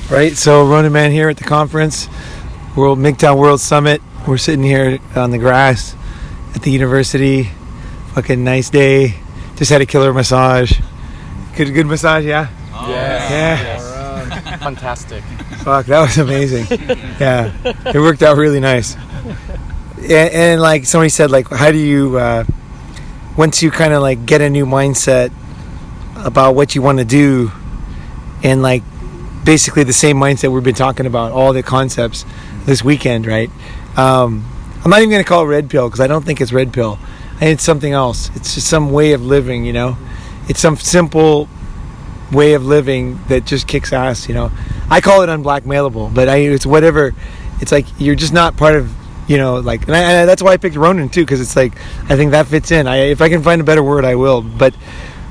Right, so Ronin Man here at the conference, MGTOW World Summit. We're sitting here on the grass at the university. Fucking nice day. Just had a killer massage. Good massage, yeah? Oh, yeah. Yes. Fantastic. Fuck, that was amazing. Yeah, it worked out really nice. And like somebody said, like, how do you, once you kind of like get a new mindset about what you want to do, and like basically the same mindset we've been talking about, all the concepts this weekend, right? I'm not even going to call it red pill because I don't think it's red pill. I think it's something else. It's just some way of living, you know? It's some simple way of living that just kicks ass, you know? I call it unblackmailable, but it's whatever. It's like you're just not part of, you know, like, and that's why I picked Ronin too, because it's like, I think that fits in. If I can find a better word, I will. But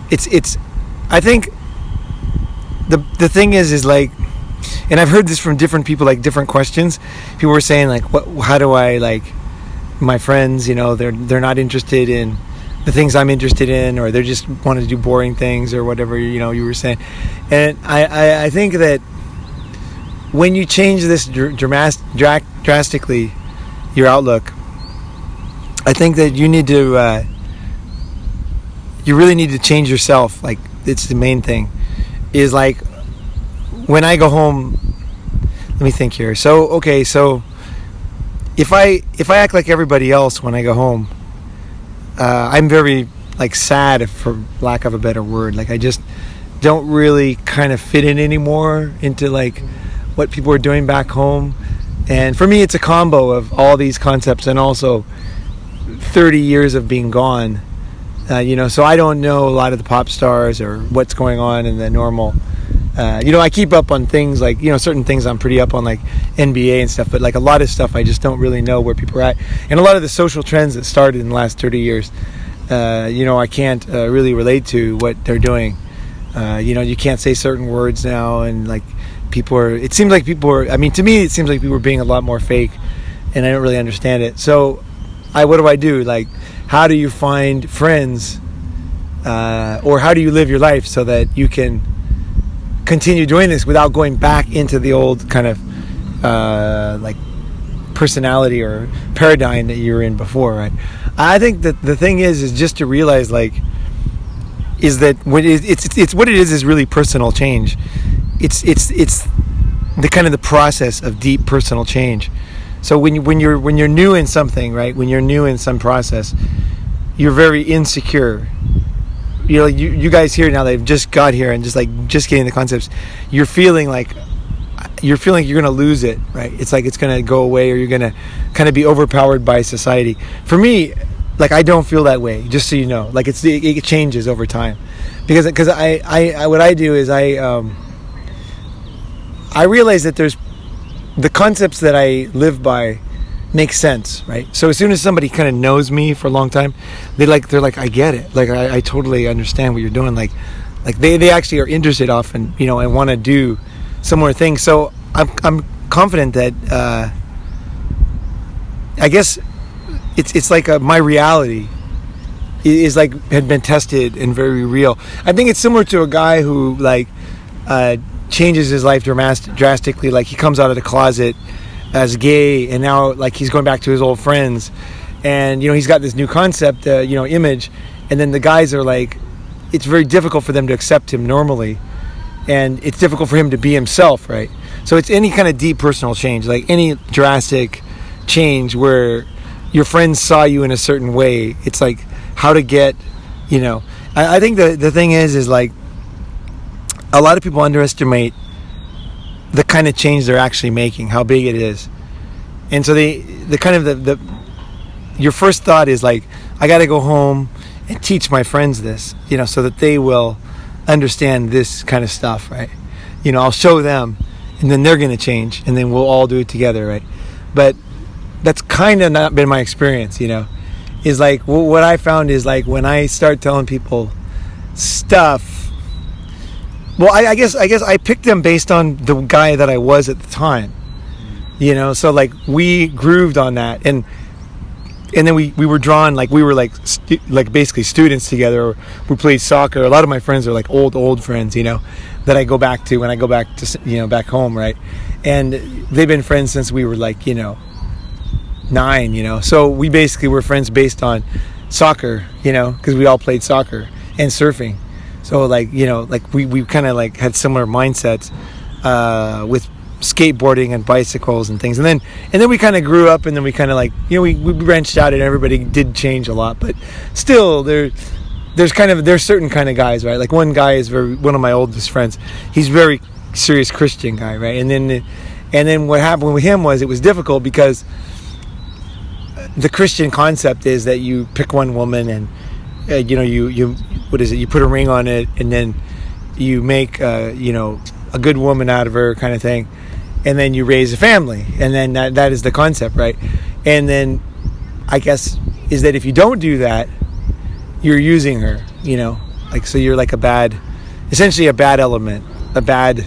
it's I think the thing is like, and I've heard this from different people, like different questions. People were saying like, how do I, like, my friends, you know, they're not interested in the things I'm interested in, or they just want to do boring things or whatever, you know, you were saying. And I think that when you change this drastically, your outlook, I think that you need to, you really need to change yourself. Like, it's the main thing. Is like, when I go home, let me think here. So, okay, so if I act like everybody else when I go home, I'm very, like, sad, for lack of a better word. Like, I just don't really kind of fit in anymore into, like, what people are doing back home. And for me, it's a combo of all these concepts and also 30 years of being gone. You know, so I don't know a lot of the pop stars or what's going on in the normal. You know, I keep up on things like, you know, certain things I'm pretty up on, like NBA and stuff, but like a lot of stuff I just don't really know where people are at. And a lot of the social trends that started in the last 30 years, you know, I can't really relate to what they're doing. You know, you can't say certain words now, and like it seems like people are, I mean, to me, it seems like people are being a lot more fake, and I don't really understand it. So what do I do? Like, how do you find friends, or how do you live your life so that you can continue doing this without going back into the old kind of like personality or paradigm that you were in before, right? I think that the thing is just to realize, like, is that it's what it is really personal change. It's the kind of the process of deep personal change. So when you're new in something, right? When you're new in some process, you're very insecure. You know, you guys here now, they've just got here and just getting the concepts. You're feeling like you're going to lose it, right? It's like it's going to go away, or you're going to kind of be overpowered by society. For me, like, I don't feel that way. Just so you know, like it changes over time, because I what I do is I realize that there's the concepts that I live by make sense, right? So as soon as somebody kind of knows me for a long time, they're like, I get it. Like, I totally understand what you're doing. Like they actually are interested often, you know, and want to do similar things. So I'm confident that I guess it's like my reality is like had been tested and very real. I think it's similar to a guy who like changes his life drastically. Like, he comes out of the closet as gay, and now like he's going back to his old friends, and you know, he's got this new concept, you know, image, and then the guys are like, it's very difficult for them to accept him normally, and it's difficult for him to be himself, right? So it's any kind of deep personal change, like any drastic change where your friends saw you in a certain way. It's like how to get, you know, I think the thing is like a lot of people underestimate the kind of change they're actually making, how big it is. And so the kind of the your first thought is like, I got to go home and teach my friends this, you know, so that they will understand this kind of stuff, right? You know, I'll show them, and then they're going to change, and then we'll all do it together, right? But that's kind of not been my experience, you know. Is like, what I found is like, when I start telling people stuff, well, I guess I picked them based on the guy that I was at the time, you know. So like, we grooved on that, and and then we were drawn, like we were like basically students together. We played soccer. A lot of my friends are like old friends, you know, that I go back to when I go back to, you know, back home, right? And they've been friends since we were like, you know, 9, you know. So we basically were friends based on soccer, you know, because we all played soccer and surfing. So like, you know, like we kind of like had similar mindsets with skateboarding and bicycles and things. And then we kind of grew up, and then we kind of like, you know, we branched out, and everybody did change a lot. But still, there's certain kind of guys, right? Like one guy is one of my oldest friends. He's very serious Christian guy, right? And then what happened with him was, it was difficult because the Christian concept is that you pick one woman, and you know, you what is it? You put a ring on it, and then you make you know, a good woman out of her, kind of thing, and then you raise a family, and then that is the concept, right? And then I guess is that if you don't do that, you're using her, you know, like, so you're like essentially a bad element, a bad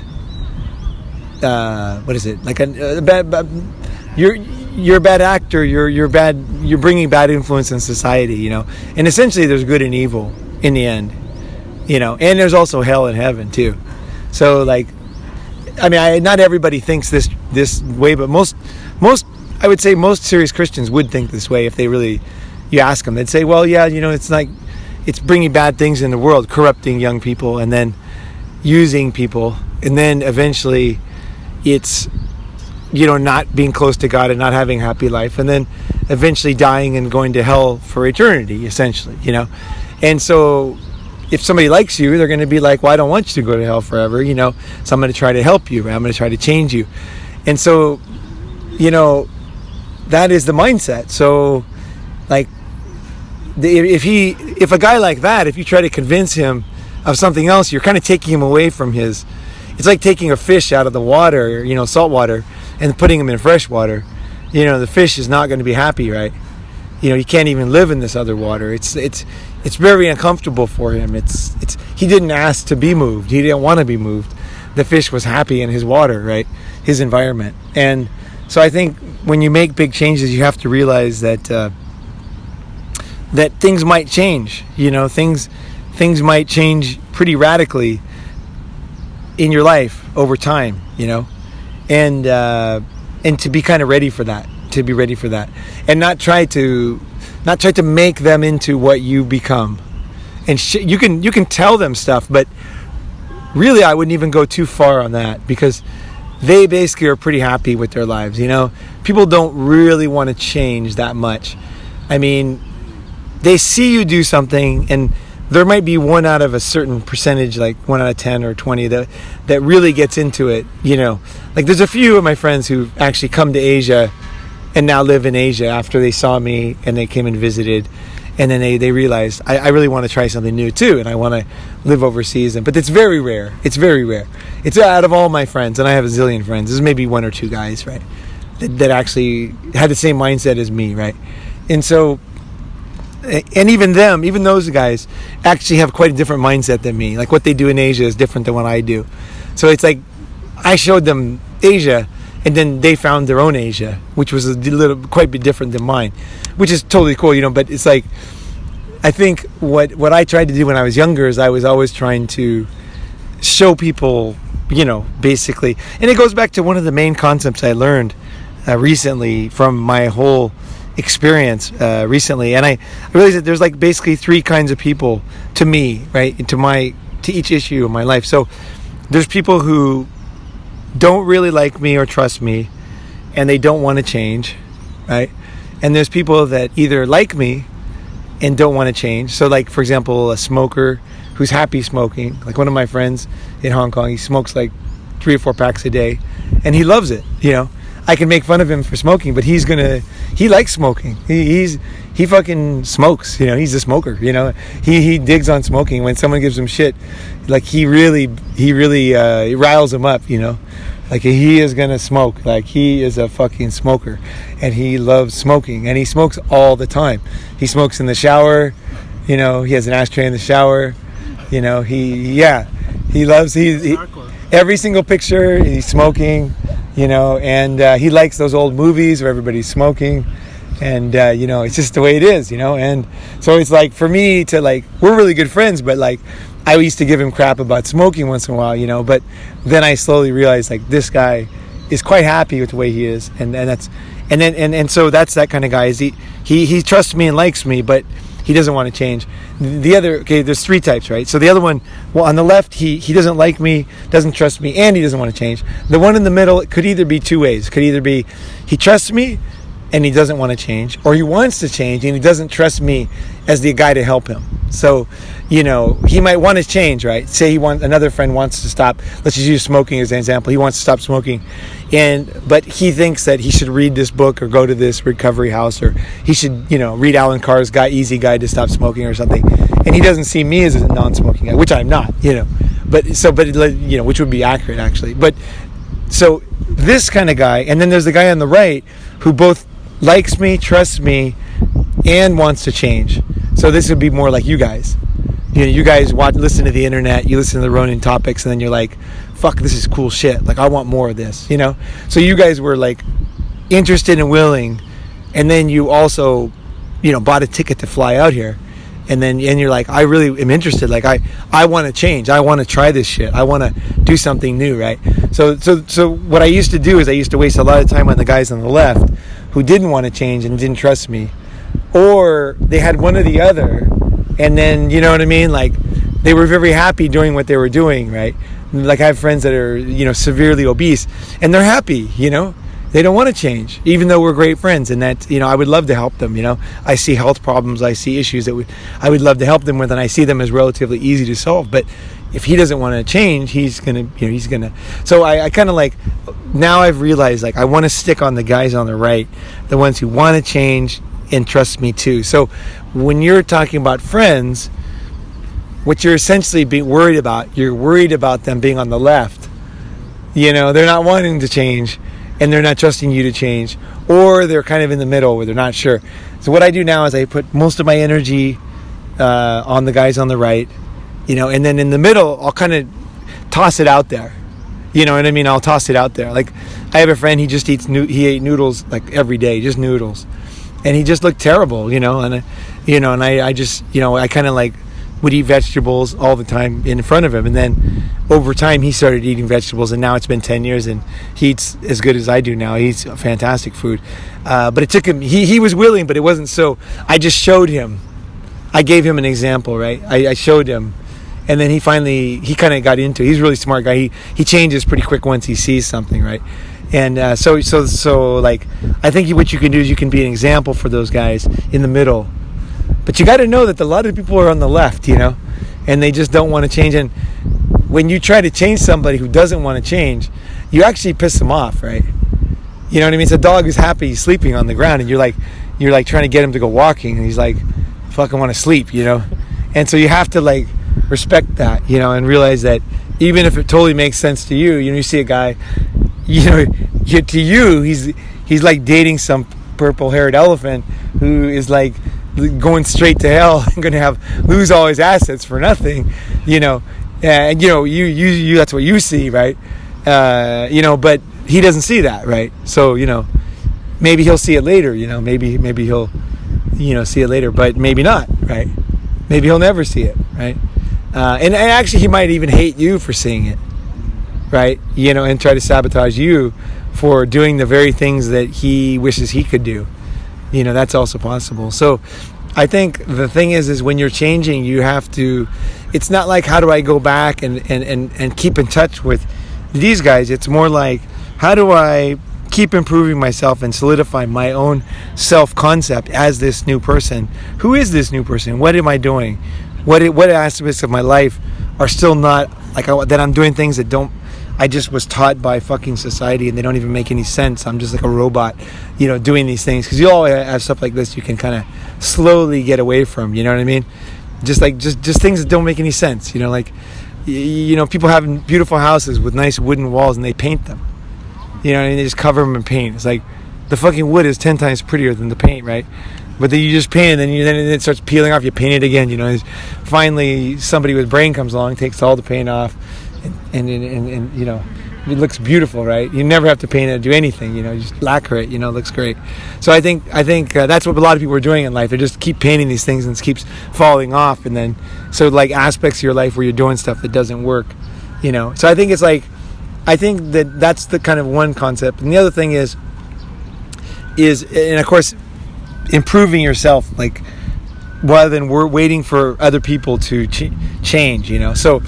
what is it? Like a bad you're a bad actor. You're bad. You're bringing bad influence in society, you know. And essentially, there's good and evil in the end, you know. And there's also hell and heaven too. So, like, I mean, not everybody thinks this way, but most I would say most serious Christians would think this way if they really, you ask them. They'd say, well, yeah, you know, it's like it's bringing bad things in the world, corrupting young people, and then using people, and then eventually, it's, you know, not being close to God and not having a happy life, and then eventually dying and going to hell for eternity, essentially, you know. And so if somebody likes you, they're going to be like, well, I don't want you to go to hell forever, you know, so I'm going to try to help you, I'm going to try to change you. And so, you know, that is the mindset. So, like, if a guy like that, if you try to convince him of something else, you're kind of taking him away from his, it's like taking a fish out of the water, you know, salt water, and putting him in fresh water. You know, the fish is not going to be happy, right? You know, he can't even live in this other water. It's very uncomfortable for him. He didn't ask to be moved. He didn't want to be moved. The fish was happy in his water, right? His environment. And so I think when you make big changes, you have to realize that that things might change. You know, things might change pretty radically in your life over time, you know, and to be kind of ready for that, and not try to make them into what you become. And you can tell them stuff, but really I wouldn't even go too far on that, because they basically are pretty happy with their lives, you know. People don't really want to change that much. I mean, they see you do something, and there might be one out of a certain percentage, like 1 out of 10 or 20, that really gets into it, you know. Like, there's a few of my friends who actually come to Asia and now live in Asia after they saw me and they came and visited, and then they realized, I really want to try something new too, and I want to live overseas. But it's very rare. It's out of all my friends, and I have a zillion friends, there's maybe 1 or 2 guys, right, that actually had the same mindset as me, right? And so, and even those guys actually have quite a different mindset than me. Like, what they do in Asia is different than what I do. So it's like I showed them Asia, and then they found their own Asia, which was quite a bit different than mine, which is totally cool, you know. But it's like, I think what I tried to do when I was younger is I was always trying to show people, you know, basically. And it goes back to one of the main concepts I learned recently from my whole experience recently, and I realized that there's like basically 3 kinds of people to me, right, to each issue of my life. So there's people who don't really like me or trust me, and they don't want to change, right? And there's people that either like me and don't want to change. So, like, for example, a smoker who's happy smoking, like one of my friends in Hong Kong, he smokes like 3 or 4 packs a day, and he loves it, you know. I can make fun of him for smoking, but he likes smoking. He fucking smokes, you know. He's a smoker, you know. He digs on smoking. When someone gives him shit, like, he really riles him up, you know. Like, he is gonna smoke. Like, he is a fucking smoker, and he loves smoking, and he smokes all the time. He smokes in the shower, you know. He has an ashtray in the shower, you know. He loves every single picture. He's smoking. You know, and he likes those old movies where everybody's smoking. And it's just the way it is, and so it's like, for me to like, we're really good friends, but like I used to give him crap about smoking once in a while, but then I slowly realized like this guy is quite happy with the way he is, and so that's that kind of guy. Is he trusts me and likes me, but he doesn't want to change. There's three types, right? So the other one, well, on the left, he doesn't like me, doesn't trust me, and he doesn't want to change. The one in the middle, it could either be two ways. It could either be he trusts me and he doesn't want to change, or he wants to change and he doesn't trust me as the guy to help him. So, he might want to change, right? Say another friend wants to stop. Let's just use smoking as an example. He wants to stop smoking, but he thinks that he should read this book or go to this recovery house, or he should, read Alan Carr's Easy Guide to Stop Smoking or something. And he doesn't see me as a non-smoking guy, which I'm not, which would be accurate actually. But so this kind of guy, and then there's the guy on the right who both likes me, trusts me, and wants to change. So this would be more like you guys. You guys listen to the internet, you listen to the Ronin topics, and then you're like, fuck, this is cool shit. Like, I want more of this, So you guys were like interested and willing, and then you also, bought a ticket to fly out here. And you're like, I really am interested. Like, I want to change. I want to try this shit. I want to do something new, right? So what I used to do is I used to waste a lot of time on the guys on the left who didn't want to change and didn't trust me, or they had one or the other, and then like they were very happy doing what they were doing, right? Like I have friends that are severely obese, and they're happy, they don't want to change, even though we're great friends, and that I would love to help them. I see health problems, I see issues that I would love to help them with, and I see them as relatively easy to solve. But if he doesn't want to change, he's gonna. So I kind of like, now I've realized like I want to stick on the guys on the right, the ones who want to change and trust me too. So when you're talking about friends, what you're essentially being worried about, you're worried about them being on the left. They're not wanting to change, and they're not trusting you to change, or they're kind of in the middle where they're not sure. So what I do now is I put most of my energy on the guys on the right, and then in the middle I'll kind of toss it out there. You know what I mean? I'll toss it out there. Like I have a friend, he just he ate noodles like every day, just noodles, and he just looked terrible, and I just I kind of like would eat vegetables all the time in front of him, and then over time he started eating vegetables, and now it's been 10 years and he eats as good as I do now. He eats fantastic food, but it took him, he was willing, but it wasn't. So I just showed him, I gave him an example, right? I showed him, and then he kind of got into it. He's a really smart guy. He changes pretty quick once he sees something, right? And so like I think what you can do is you can be an example for those guys in the middle. But you got to know that a lot of people are on the left, and they just don't want to change. And when you try to change somebody who doesn't want to change, you actually piss them off, right? You know what I mean? It's a dog who's happy sleeping on the ground, and you're like trying to get him to go walking, and he's like, fuck, I want to sleep, And so you have to like respect that, and realize that even if it totally makes sense to you, you see a guy, to you, he's like dating some purple-haired elephant who is like going straight to hell and going to lose all his assets for nothing, and you that's what you see, right? But he doesn't see that, right? So maybe he'll see it later, maybe he'll see it later, but maybe not, right? Maybe he'll never see it, right? And actually he might even hate you for seeing it, right? And try to sabotage you for doing the very things that he wishes he could do. That's also possible. So I think the thing is when you're changing, you have to, it's not like how do I go back and keep in touch with these guys. It's more like how do I keep improving myself and solidify my own self-concept as this new person. Who is this new person? What am I doing? What aspects of my life are still not like that I'm doing things that I just was taught by fucking society and they don't even make any sense. I'm just like a robot, doing these things. Because you all have stuff like this you can kind of slowly get away from, you know what I mean? Just things that don't make any sense, like, people have beautiful houses with nice wooden walls and they paint them, and they just cover them in paint. It's like the fucking wood is 10 times prettier than the paint, right? But then you just paint it, and then it starts peeling off. You paint it again, Finally, somebody with brain comes along, takes all the paint off, and it looks beautiful, right? You never have to paint it or do anything, you just lacquer it, it looks great. So I think that's what a lot of people are doing in life. They just keep painting these things and it keeps falling off, and then so like aspects of your life where you're doing stuff that doesn't work, So I think it's like, I think that's the kind of one concept, and the other thing is and of course improving yourself, like rather than we're waiting for other people to change, So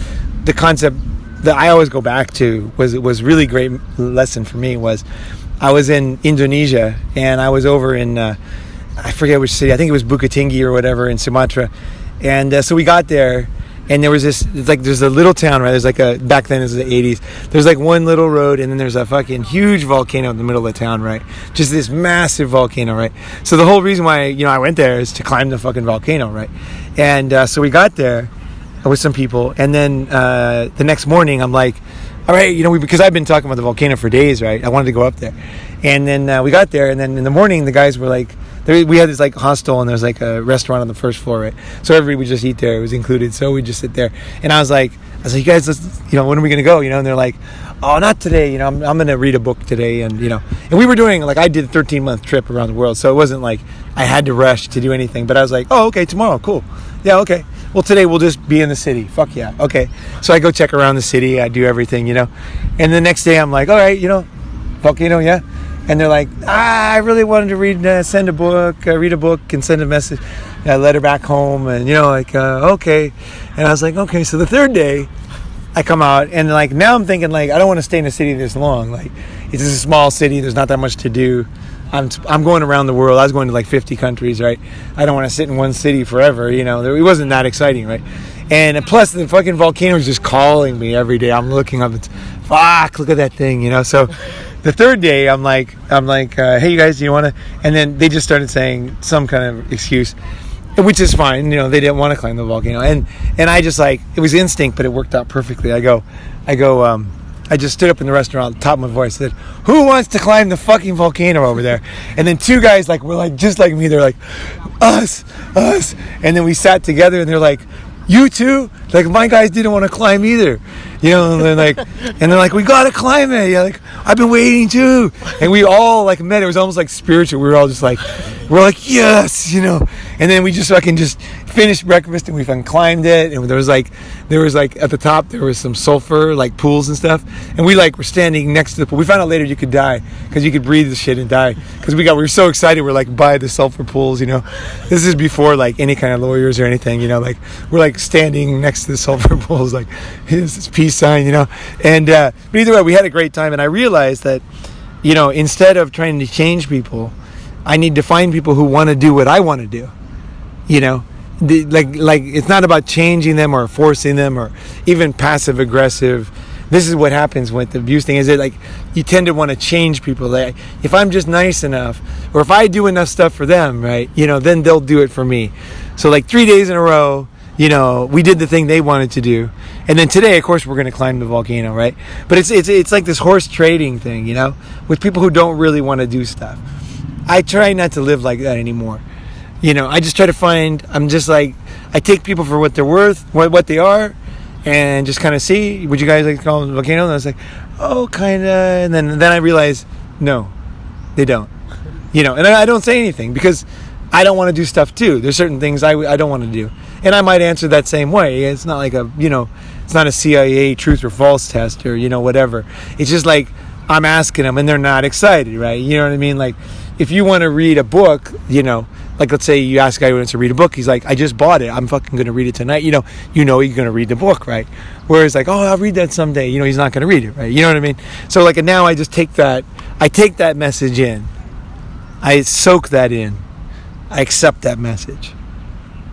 the concept that I always go back to was really great lesson for me was I was in Indonesia, and I was over in I forget which city, I think it was Bukittinggi or whatever in Sumatra, and so we got there, and there was this, it's like there's a little town, right? There's like back then it was the 80s, there's like one little road, and then there's a fucking huge volcano in the middle of the town, right? Just this massive volcano, right? So the whole reason why I went there is to climb the fucking volcano, right? And so we got there with some people, and then the next morning I'm like, all right, because I've been talking about the volcano for days, right? I wanted to go up there, and then we got there, and then in the morning the guys were like, we had this like hostel, and there's like a restaurant on the first floor, right? So everybody would just eat there, it was included, so we just sit there, and I was like, you guys, let's, when are we gonna go? And they're like, oh, not today, I'm gonna read a book today, and and we were doing, like, I did a 13-month trip around the world, so it wasn't like I had to rush to do anything, but I was like, oh, okay, tomorrow, cool, yeah, okay. Well, today we'll just be in the city. Fuck yeah. Okay. So I go check around the city. I do everything, And the next day I'm like, all right, volcano, yeah. And they're like, I really wanted to read a book and send a message, a letter back home. And, okay. And I was like, okay. So the third day I come out, and like now I'm thinking, like, I don't want to stay in the city this long. Like, it's just a small city. There's not that much to do. I'm going around the world. I was going to like 50 countries, right? I don't want to sit in one city forever, It wasn't that exciting, right? And plus, the fucking volcano is just calling me every day. I'm looking up. It's, fuck, look at that thing, So the third day, I'm like, hey, you guys, do you want to? And then they just started saying some kind of excuse, which is fine. They didn't want to climb the volcano, and I just like, it was instinct, but it worked out perfectly. I just stood up in the restaurant, at the top of my voice, said, who wants to climb the fucking volcano over there? And then two guys were like, just like me, they're like, us. And then we sat together, and they're like, you too? Like, my guys didn't want to climb either. And they're like, we gotta climb it. Yeah, like, I've been waiting too. And we all like met. It was almost like spiritual. We were all just like, yes, And then we just fucking just finished breakfast, and we fucking climbed it. And there was like at the top there was some sulfur like pools and stuff. And we like were standing next to the pool. We found out later you could die because you could breathe the shit and die. Because we were so excited. We're like by the sulfur pools. This is before like any kind of lawyers or anything. Like we're like standing next to the sulfur pools, like this peace sign. And but either way, we had a great time. And I realized that instead of trying to change people, I need to find people who want to do what I want to do. Like it's not about changing them or forcing them or even passive aggressive. This is what happens with the abuse thing, is that like you tend to want to change people. Like, if I'm just nice enough, or if I do enough stuff for them, right, then they'll do it for me. So like 3 days in a row, we did the thing they wanted to do, and then today, of course, we're going to climb the volcano, right? But it's like this horse trading thing, with people who don't really want to do stuff. I try not to live like that anymore. I just try to find. I'm just like, I take people for what they're worth, what they are, and just kind of see. Would you guys like to call them a volcano? And I was like, oh, kind of. And then I realized, no, they don't. And I don't say anything because I don't want to do stuff too. There's certain things I don't want to do. And I might answer that same way. It's not like it's not a CIA truth or false test or, whatever. It's just like I'm asking them and they're not excited, right? You know what I mean? Like, if you want to read a book, like let's say you ask a guy who wants to read a book, he's like, I just bought it. I'm fucking going to read it tonight. You're going to read the book, right? Whereas like, oh, I'll read that someday. He's not going to read it, right? You know what I mean? So like now I just take that message in. I soak that in. I accept that message.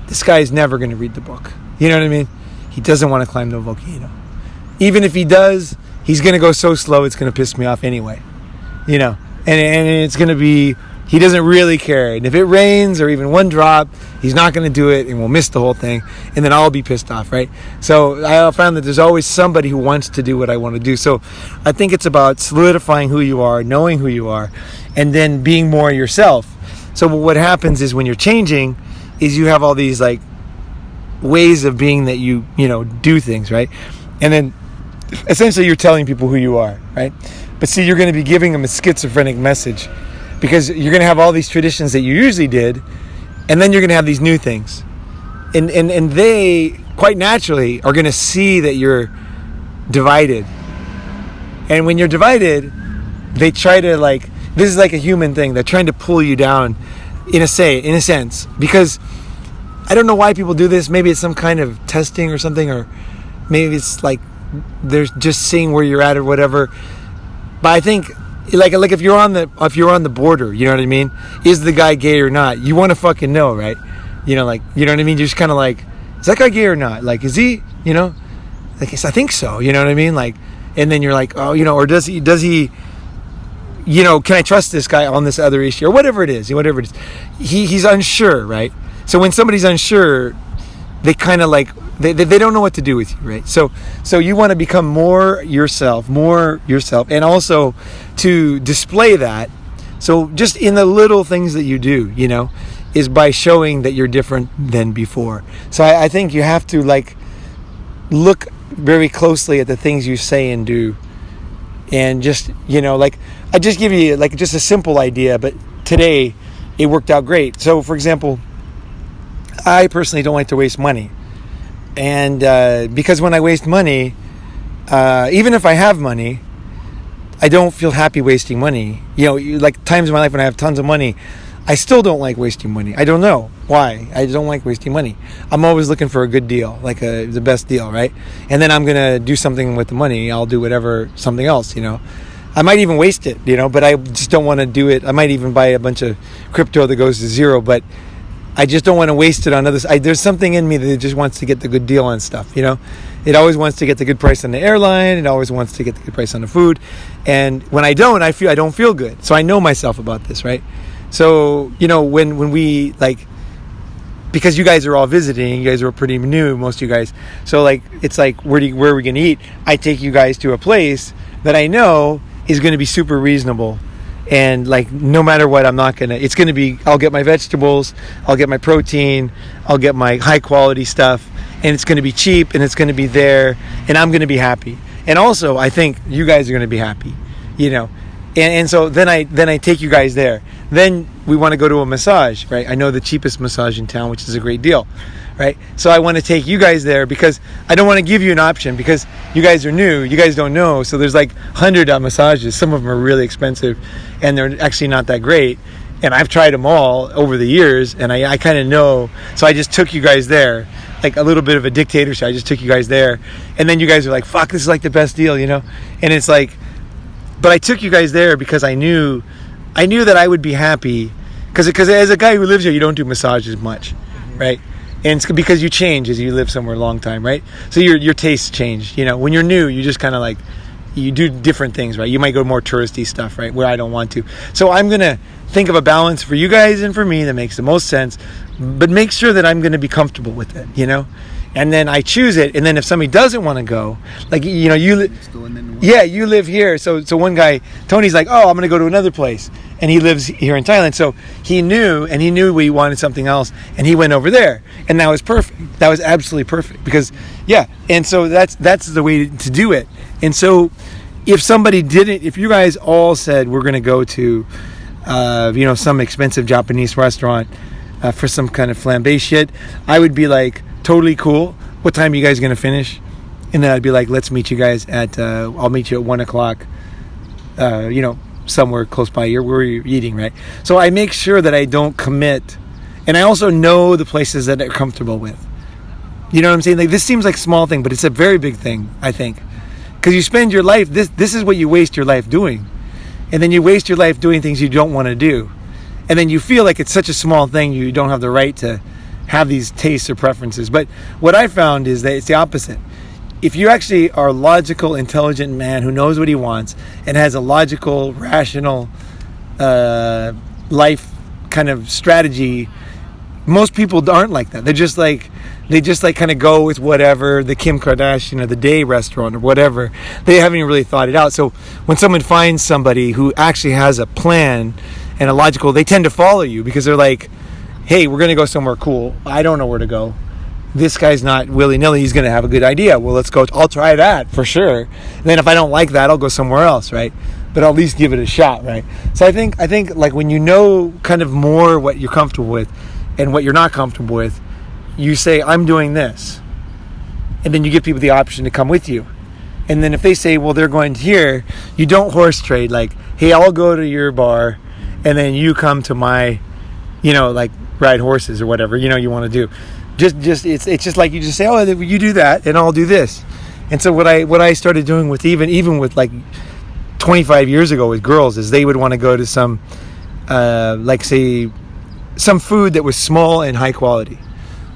This guy is never going to read the book. You know what I mean? He doesn't want to climb the volcano. Even if he does, he's going to go so slow it's going to piss me off anyway. And it's going to be, he doesn't really care. And if it rains or even one drop, he's not going to do it, and we'll miss the whole thing. And then I'll be pissed off, right? So I found that there's always somebody who wants to do what I want to do. So I think it's about solidifying who you are, knowing who you are, and then being more yourself. So what happens is when you're changing is you have all these like ways of being that you do things, right? And then essentially you're telling people who you are, right? But see, you're going to be giving them a schizophrenic message, because you're going to have all these traditions that you usually did, and then you're going to have these new things. And they, quite naturally, are going to see that you're divided. And when you're divided, they try to, like, this is like a human thing. They're trying to pull you down, in a sense. Because I don't know why people do this. Maybe it's some kind of testing or something, or maybe it's like they're just seeing where you're at or whatever. But I think, like if you're on the border, you know what I mean? Is the guy gay or not? You want to fucking know, right? You know, like, you know what I mean? You're just kind of like, is that guy gay or not? Like, is he, you know? Like, I think so, you know what I mean? Like, and then you're like, oh, you know, or does he, you know, can I trust this guy on this other issue, or whatever it is, he's unsure, right? So when somebody's unsure, they kind of like, they don't know what to do with you, right? So you want to become more yourself, and also to display that. So just in the little things that you do, you know, is by showing that you're different than before. So I think you have to, like, look very closely at the things you say and do, and just, you know, like, I just give you like just a simple idea, but today it worked out great. So for example, I personally don't like to waste money, and because when I waste money, even if I have money, I don't feel happy wasting money. You know, like times in my life when I have tons of money, I still don't like wasting money. I don't know why. I don't like wasting money. I'm always looking for a good deal, like the best deal, right? And then I'm going to do something with the money. I'll do something else, you know. I might even waste it, you know, but I just don't want to do it. I might even buy a bunch of crypto that goes to zero, but I just don't want to waste it on others. There's something in me that just wants to get the good deal on stuff, you know. It always wants to get the good price on the airline. It always wants to get the good price on the food. And when I don't, I don't feel good. So I know myself about this, right? So, you know, when we, like, because you guys are all visiting, you guys are pretty new, most of you guys. So, like, it's like, where are we going to eat? I take you guys to a place that I know is going to be super reasonable. And, like, no matter what, it's going to be, I'll get my vegetables, I'll get my protein, I'll get my high quality stuff, and it's going to be cheap, and it's going to be there, and I'm going to be happy. And also, I think you guys are going to be happy, you know. And so then I take you guys there. Then we want to go to a massage, right? I know the cheapest massage in town, which is a great deal, right? So I want to take you guys there because I don't want to give you an option because you guys are new. You guys don't know. So there's like 100 massages. Some of them are really expensive and they're actually not that great. And I've tried them all over the years and I kind of know. So I just took you guys there, like a little bit of a dictatorship. I just took you guys there. And then you guys are like, fuck, this is like the best deal, you know? And it's like, but I took you guys there because I knew that I would be happy because as a guy who lives here, you don't do massages much, right? And it's because you change as you live somewhere a long time, right? So your tastes change. You know, when you're new, you just kind of like, you do different things, right? You might go more touristy stuff, right? Where I don't want to. So I'm going to think of a balance for you guys and for me that makes the most sense, but make sure that I'm going to be comfortable with it, you know? And then I choose it. And then if somebody doesn't want to go, like, you know, you live here. So one guy, Tony's like, oh, I'm going to go to another place. And he lives here in Thailand. So he knew we wanted something else. And he went over there. And that was perfect. That was absolutely perfect. Because, yeah. And so that's the way to do it. And so if you guys all said we're going to go to, you know, some expensive Japanese restaurant for some kind of flambé shit, I would be like, totally cool. What time are you guys going to finish? And then I'd be like, let's meet you guys I'll meet you at 1 o'clock, you know, somewhere close by where you're eating, right? So I make sure that I don't commit. And I also know the places that I'm comfortable with. You know what I'm saying? Like, this seems like a small thing, but it's a very big thing, I think. Because you spend your life, this is what you waste your life doing. And then you waste your life doing things you don't want to do. And then you feel like it's such a small thing, you don't have the right to have these tastes or preferences. But what I found is that it's the opposite. If you actually are a logical, intelligent man who knows what he wants and has a logical, rational life kind of strategy, most people aren't like that. They just kind of go with whatever, the Kim Kardashian of the day restaurant or whatever. They haven't even really thought it out. So when someone finds somebody who actually has a plan and a logical, they tend to follow you because they're like, hey, we're going to go somewhere cool. I don't know where to go. this guy's not willy-nilly, he's going to have a good idea. Well, let's go. I'll try that for sure. And then if I don't like that, I'll go somewhere else, right? But I'll at least give it a shot, right? So I think like when you know kind of more what you're comfortable with and what you're not comfortable with, you say, I'm doing this. And then you give people the option to come with you. And then if they say, well, they're going here, you don't horse trade. Like, hey, I'll go to your bar and then you come to my, like ride horses or whatever, you want to do. Just it's just like you just say, oh, you do that and I'll do this. And so what I started doing with even with like 25 years ago with girls is they would want to go to some like say some food that was small and high quality.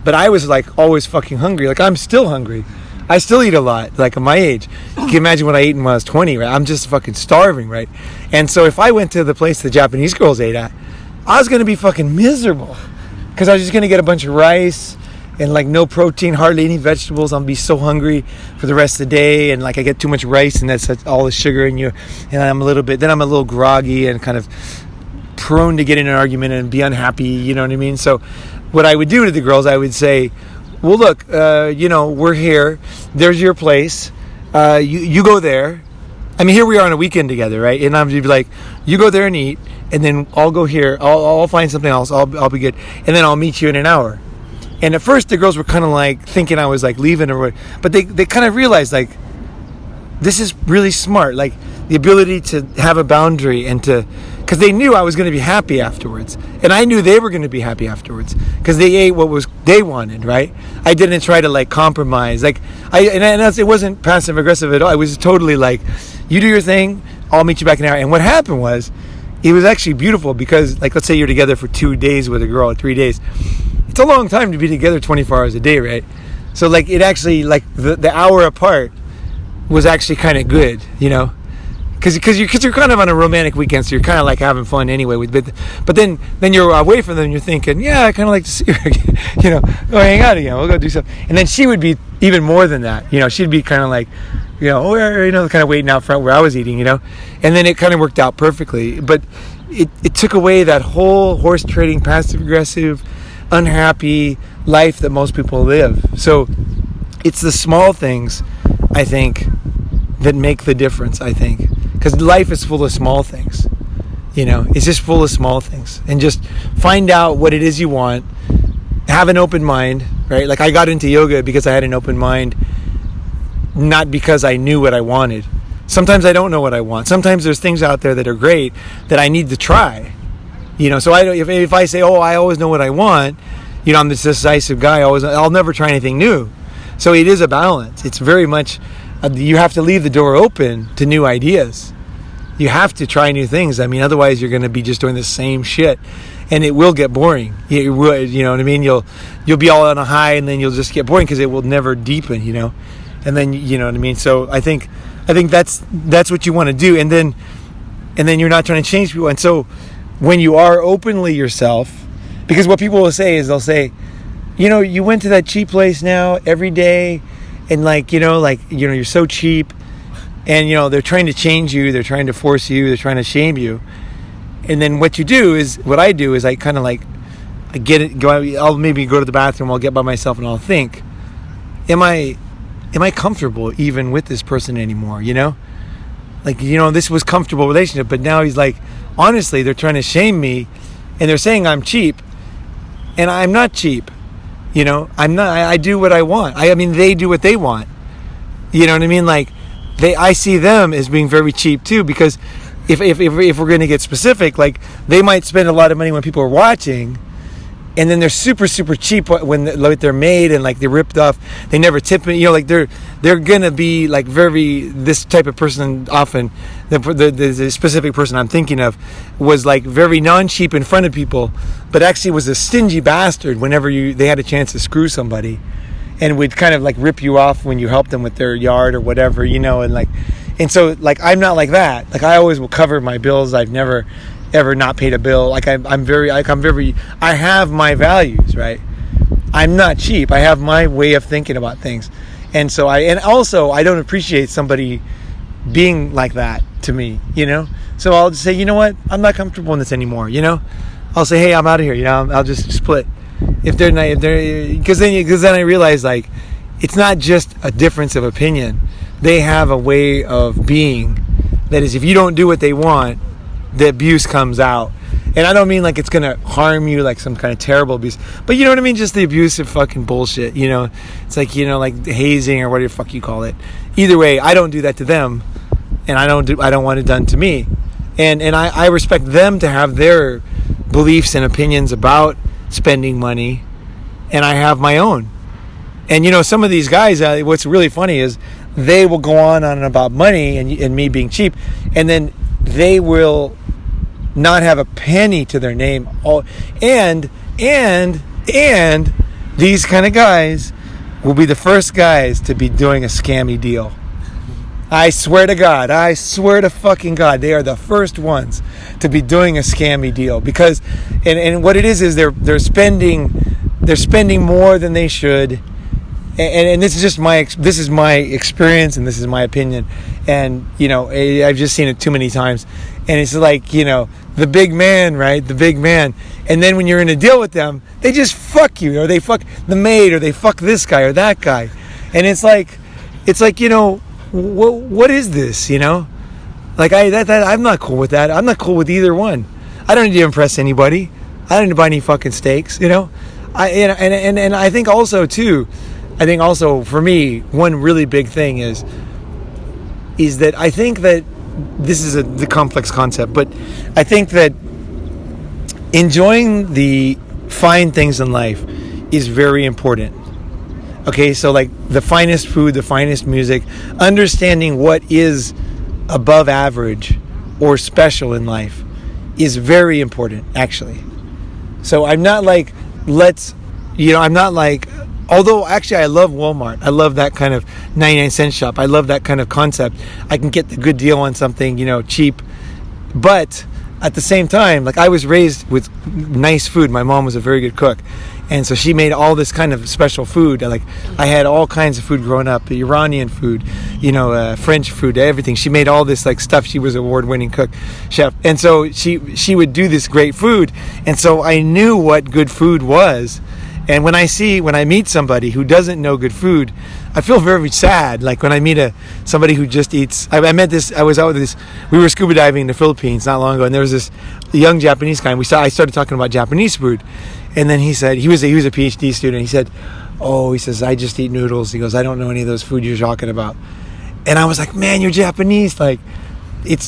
But I was like always fucking hungry. Like I'm still hungry. I still eat a lot, like at my age. You can imagine what I ate when I was 20, right? I'm just fucking starving, right? And so if I went to the place the Japanese girls ate at, I was going to be fucking miserable. Because I was just going to get a bunch of rice and like no protein, hardly any vegetables. I'll be so hungry for the rest of the day. And like I get too much rice and that's all the sugar in you. And I'm a little groggy and kind of prone to get in an argument and be unhappy, you know what I mean? So what I would do to the girls, I would say, well, look, we're here. There's your place. You go there. I mean, here we are on a weekend together, right? And I'm just be like, you go there and eat, and then I'll go here. I'll find something else. I'll be good, and then I'll meet you in an hour. And at first, the girls were kind of like thinking I was like leaving or what, but they kind of realized like this is really smart, like the ability to have a boundary and to. Because they knew I was going to be happy afterwards. And I knew they were going to be happy afterwards. Because they ate what they wanted, right? I didn't try to like compromise. Like it wasn't passive aggressive at all. It was totally like, you do your thing, I'll meet you back in an hour. And what happened was, it was actually beautiful because like let's say you're together for 2 days with a girl or 3 days. It's a long time to be together 24 hours a day, right? So like it actually like the hour apart was actually kind of good, Because you're kind of on a romantic weekend, so you're kind of like having fun anyway. But then you're away from them, and you're thinking, yeah, I kind of like to see her again. Go hang out again. We'll go do something. And then she would be even more than that. She'd be kind of like, kind of waiting out front where I was eating. And then it kind of worked out perfectly. But it took away that whole horse trading, passive aggressive, unhappy life that most people live. So it's the small things, I think, that make the difference. I think. Because life is full of small things, it's just full of small things. And just find out what it is you want, have an open mind, right? Like I got into yoga because I had an open mind, not because I knew what I wanted. Sometimes I don't know what I want. Sometimes there's things out there that are great that I need to try, so if I say, oh, I always know what I want, I'm this decisive guy, I'll never try anything new. So it is a balance. It's very much, you have to leave the door open to new ideas. You have to try new things. I mean, otherwise you're going to be just doing the same shit, and it will get boring. It will, you know what I mean? You'll be all on a high, and then you'll just get boring because it will never deepen. And then you know what I mean. So I think that's what you want to do, and then you're not trying to change people. And so when you are openly yourself, because what people will say is they'll say, you went to that cheap place now every day. And you're so cheap, and they're trying to change you, they're trying to force you, they're trying to shame you. And then what I do is I kind of like I'll maybe go to the bathroom, I'll get by myself, and I'll think, am I comfortable even with this person anymore? This was comfortable relationship, but now he's like, honestly, they're trying to shame me, and they're saying I'm cheap, and I'm not cheap. I'm not. I do what I want. I mean, they do what they want. You know what I mean? Like, I see them as being very cheap too. Because if we're going to get specific, like they might spend a lot of money when people are watching, and then they're super super cheap when they're made and like they're ripped off. They never tip me. Like they're gonna be like very this type of person often. The specific person I'm thinking of was like very non-cheap in front of people, but actually was a stingy bastard whenever they had a chance to screw somebody, and would kind of like rip you off when you help them with their yard or whatever, and so like I'm not like that. Like I always will cover my bills. I've never ever not paid a bill. Like I have my values, right? I'm not cheap. I have my way of thinking about things, and also I don't appreciate somebody being like that to me, so I'll just say, you know what, I'm not comfortable in this anymore. I'll say, hey, I'm out of here, I'll just split. If they're not, because then I realize like it's not just a difference of opinion. They have a way of being that is, if you don't do what they want, the abuse comes out. And I don't mean like it's gonna harm you like some kind of terrible abuse, but you know what I mean, just the abusive fucking bullshit, you know. It's like, you know, like hazing or whatever the fuck you call it. Either way, I don't do that to them, and I don't want it done to me. And I respect them to have their beliefs and opinions about spending money, and I have my own. And you know, some of these guys, what's really funny is they will go on and about money and me being cheap, and then they will not have a penny to their name. And these kind of guys will be the first guys to be doing a scammy deal. I swear to God, I swear to fucking God, they are the first ones to be doing a scammy deal, because and what it is they're spending more than they should, and this is just my experience, and this is my opinion, and you know, I've just seen it too many times, and it's like, you know, the big man, right? The big man, and then when you're in a deal with them, they just fuck you, or they fuck the maid, or they fuck this guy or that guy, and it's like, you know. What is this, you know? Like I'm not cool with that. I'm not cool with either one. I don't need to impress anybody. I don't need to buy any fucking steaks, you know? And I think also for me, one really big thing is that I think that this is the complex concept, but I think that enjoying the fine things in life is very important. Okay, so like the finest food, the finest music, understanding what is above average or special in life is very important, actually. So I'm not like, although actually I love Walmart. I love that kind of 99-cent shop. I love that kind of concept. I can get the good deal on something, you know, cheap. But at the same time, like I was raised with nice food. My mom was a very good cook. And so she made all this kind of special food. Like I had all kinds of food growing up, Iranian food, you know, French food, everything. She made all this like stuff. She was an award-winning chef. And so she would do this great food. And so I knew what good food was. And when I meet somebody who doesn't know good food, I feel very sad. Like when I meet somebody who just eats. I was out with this. We were scuba diving in the Philippines not long ago, and there was this young Japanese guy. And I started talking about Japanese food, and then he said he was a PhD student. He said, "Oh," he says, "I just eat noodles." He goes, "I don't know any of those food you're talking about." And I was like, "Man, you're Japanese. Like,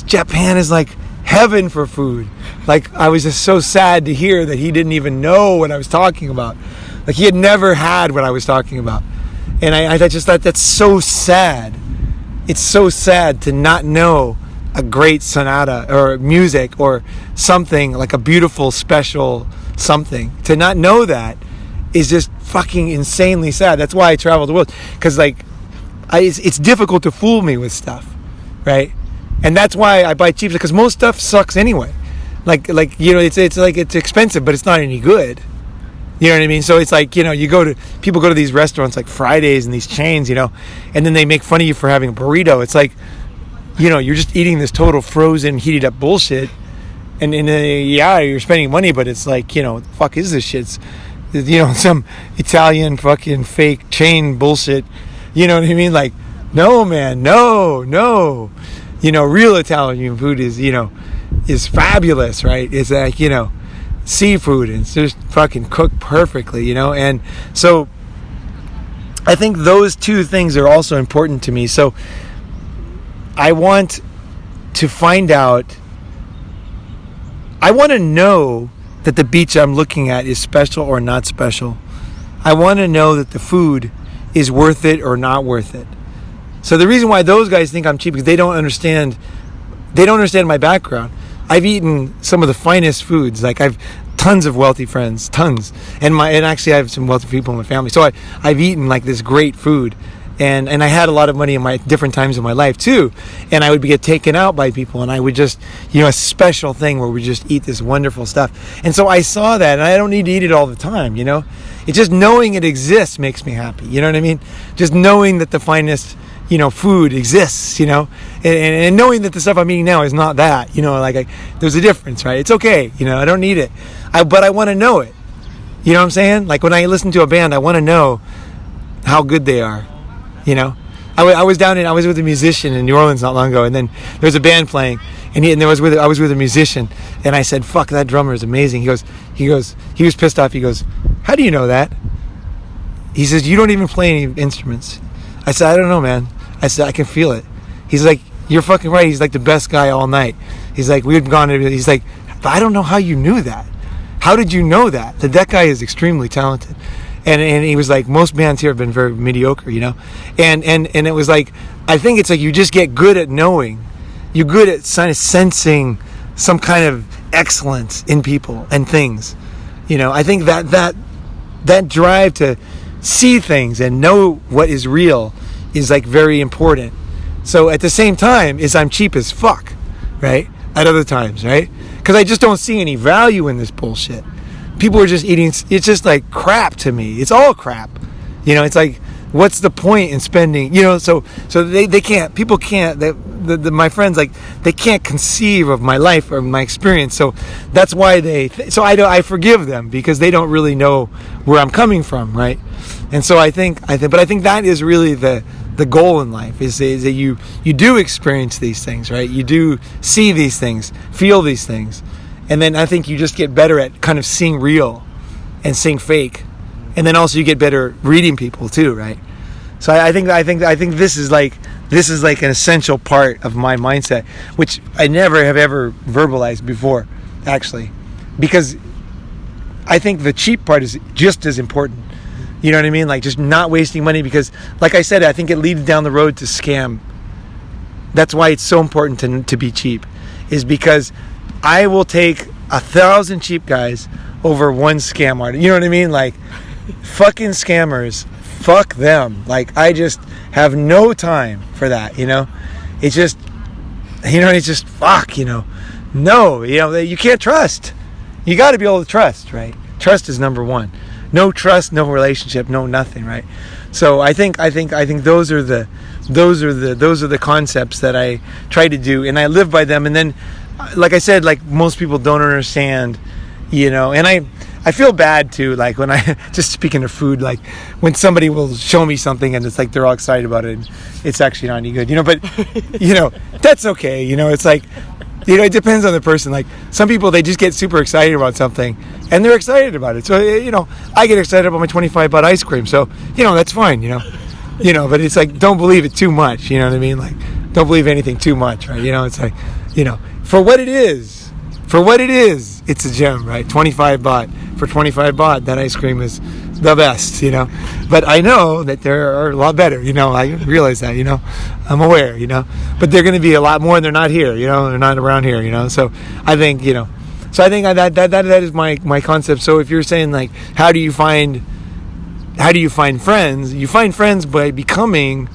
Japan is like heaven for food." Like I was just so sad to hear that he didn't even know what I was talking about. Like he had never had what I was talking about. And I just thought that's so sad. It's so sad to not know a great sonata or music or something like a beautiful, special something. To not know that is just fucking insanely sad. That's why I travel the world. Because like, it's difficult to fool me with stuff, right? And that's why I buy cheap, because most stuff sucks anyway. Like you know, it's like it's expensive, but it's not any good. You know what I mean? So it's like, you know, people go to these restaurants like Fridays and these chains, you know, and then they make fun of you for having a burrito. It's like, you know, you're just eating this total frozen, heated up bullshit. And yeah, you're spending money, but it's like, you know, what the fuck is this shit? It's, you know, some Italian fucking fake chain bullshit. You know what I mean? Like, no, man, no. You know, real Italian food is fabulous, right? It's like, you know, seafood, and it's just fucking cooked perfectly, you know. And so I think those two things are also important to me. So I want to find out, I want to know that the beach I'm looking at is special or not special. I want to know that the food is worth it or not worth it. So the reason why those guys think I'm cheap is they don't understand my background. I've eaten some of the finest foods. Like I've tons of wealthy friends, tons, and actually I have some wealthy people in my family. So I've eaten like this great food, and I had a lot of money in my different times in my life too. And I would get taken out by people, and I would just, you know, a special thing where we just eat this wonderful stuff. And so I saw that, and I don't need to eat it all the time, you know. It's just knowing it exists makes me happy. You know what I mean? Just knowing that the finest, you know, food exists, you know, and knowing that the stuff I'm eating now is not that, you know, like there's a difference, right? It's okay, you know, I don't need it, but I want to know it. You know what I'm saying? Like when I listen to a band, I want to know how good they are. You know, I was with a musician in New Orleans not long ago, and then there was a band playing, and I was with a musician, and I said, "Fuck, that drummer is amazing." He was pissed off. He goes, "How do you know that?" He says, "You don't even play any instruments." I said, "I don't know, man." I said, "I can feel it." He's like, "You're fucking right." He's like the best guy all night. He's like, we had gone to, he's like, "But I don't know how you knew that. How did you know that? That guy is extremely talented." And he was like, most bands here have been very mediocre, you know? And it was like, I think it's like you just get good at knowing. You're good at sensing some kind of excellence in people and things. You know, I think that drive to see things and know what is real is like very important. So at the same time is I'm cheap as fuck, right? At other times, right? Because I just don't see any value in this bullshit. People are just eating, it's just like crap to me. It's all crap. You know, it's like, what's the point in spending, you know, so they can't, people can't, my friends, like, they can't conceive of my life or my experience. So that's why I forgive them because they don't really know where I'm coming from, right? And so I think that is really the goal in life is that you do experience these things, right? You do see these things, feel these things. And then I think you just get better at kind of seeing real and seeing fake. And then also you get better reading people too, right? So I think this is like an essential part of my mindset, which I never have ever verbalized before, actually. Because I think the cheap part is just as important. You know what I mean? Like just not wasting money because, like I said, I think it leads down the road to scam. That's why it's so important to be cheap, is because I will take 1,000 cheap guys over one scam artist. You know what I mean? Like, fucking scammers, fuck them. Like, I just have no time for that, you know? It's just, fuck, you know? No, you know, you can't trust. You got to be able to trust, right? Trust is number one. No trust, no relationship, no nothing, right? So I think those are the concepts that I try to do, and I live by them. And then, like I said, like most people don't understand, you know, and I feel bad too, like when I, just speaking of food, like when somebody will show me something and it's like they're all excited about it and it's actually not any good, you know, but, you know, that's okay, you know, it's like, you know, it depends on the person. Like some people, they just get super excited about something and they're excited about it. So, you know, I get excited about my 25-baht ice cream, so, you know, that's fine, you know, but it's like, don't believe it too much, you know what I mean? Like, don't believe anything too much, right? You know, it's like, you know, for what it is, it's a gem, right? 25 baht. For 25 baht, that ice cream is the best, you know. But I know that there are a lot better, you know. I realize that, you know. I'm aware, you know. But they're going to be a lot more, and they're not here, you know. They're not around here, you know. So I think, you know. So I think that is my concept. So if you're saying, like, how do you find friends? You find friends by becoming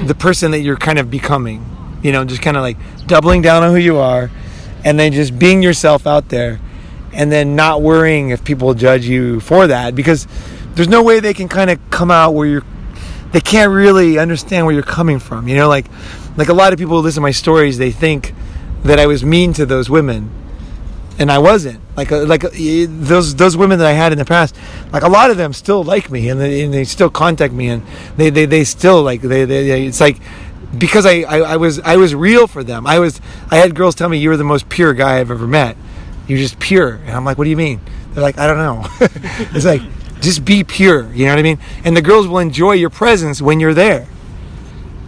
the person that you're kind of becoming. You know, just kind of like doubling down on who you are and then just being yourself out there and then not worrying if people judge you for that, because there's no way they can kind of come out where they can't really understand where you're coming from. You know, like a lot of people who listen to my stories, they think that I was mean to those women, and I wasn't. Like those women that I had in the past, like a lot of them still like me and they still contact me and they still like they it's like, because I was real for them. I had girls tell me, "You were the most pure guy I've ever met. You're just pure." And I'm like, "What do you mean?" They're like, "I don't know." It's like, just be pure. You know what I mean? And the girls will enjoy your presence when you're there.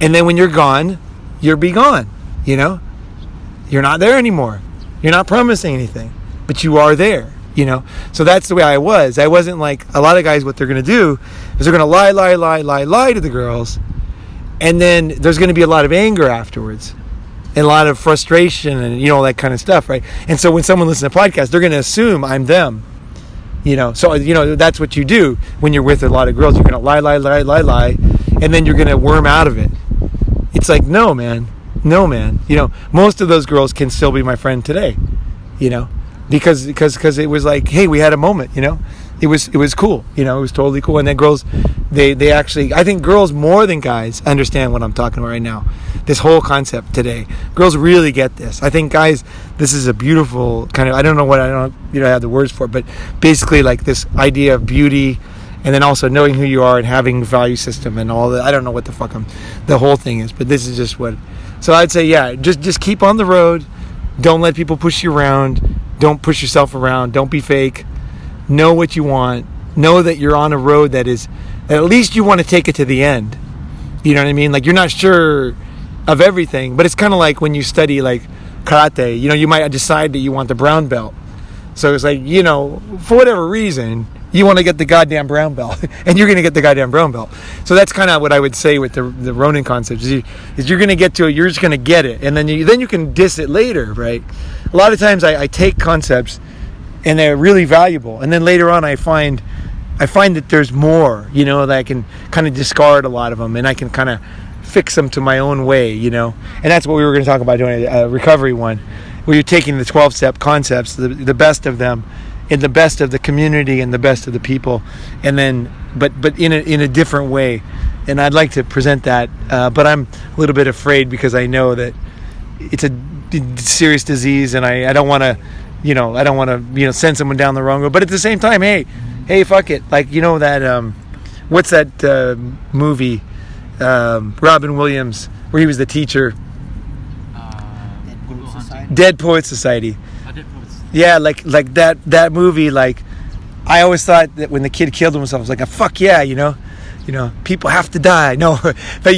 And then when you're gone, you'll be gone. You know? You're not there anymore. You're not promising anything. But you are there. You know? So that's the way I was. I wasn't like a lot of guys. What they're going to do is they're going to lie to the girls. And then there's going to be a lot of anger afterwards. And a lot of frustration and, you know, that kind of stuff, right? And so when someone listens to a podcast, they're going to assume I'm them. You know, so, you know, that's what you do when you're with a lot of girls. You're going to lie, and then you're going to worm out of it. It's like, no, man. You know, most of those girls can still be my friend today, you know, because it was like, hey, we had a moment, you know, it was cool. It was totally cool. And then girls, they actually, I think girls more than guys understand what I'm talking about right now. This whole concept today, girls really get this. I think guys, this is a beautiful kind of, I don't have the words for it, but basically like this idea of beauty, and then also knowing who you are and having a value system and all that. I don't know what the fuck the whole thing is, but this is just what. So I'd say, yeah, just keep on the road. Don't let people push you around. Don't push yourself around. Don't be fake. Know what you want. Know that you're on a road that is, at least you want to take it to the end. You know what I mean? Like, you're not sure of everything, but it's kind of like when you study like karate, you might decide that you want the brown belt. So it's like, for whatever reason, you want to get the goddamn brown belt, and you're going to get the goddamn brown belt. So that's kind of what I would say with the Ronin concept, is you're going to get to it, you're just going to get it, and then you can diss it later, right? A lot of times I take concepts, and they're really valuable, and then later on I find that there's more, that I can kind of discard a lot of them, and I can kind of fix them to my own way, and that's what we were going to talk about doing a recovery one, where you're taking the 12-step concepts, the best of them, and the best of the community and the best of the people, and then but in a different way. And I'd like to present that, but I'm a little bit afraid because I know that it's a serious disease, and I don't want to send someone down the wrong road. But at the same time, hey, fuck it, like that what's that movie, Robin Williams, where he was the teacher, Dead Poet Society. Yeah, like that movie. Like, I always thought that when the kid killed himself, I was like, fuck yeah, people have to die. No, but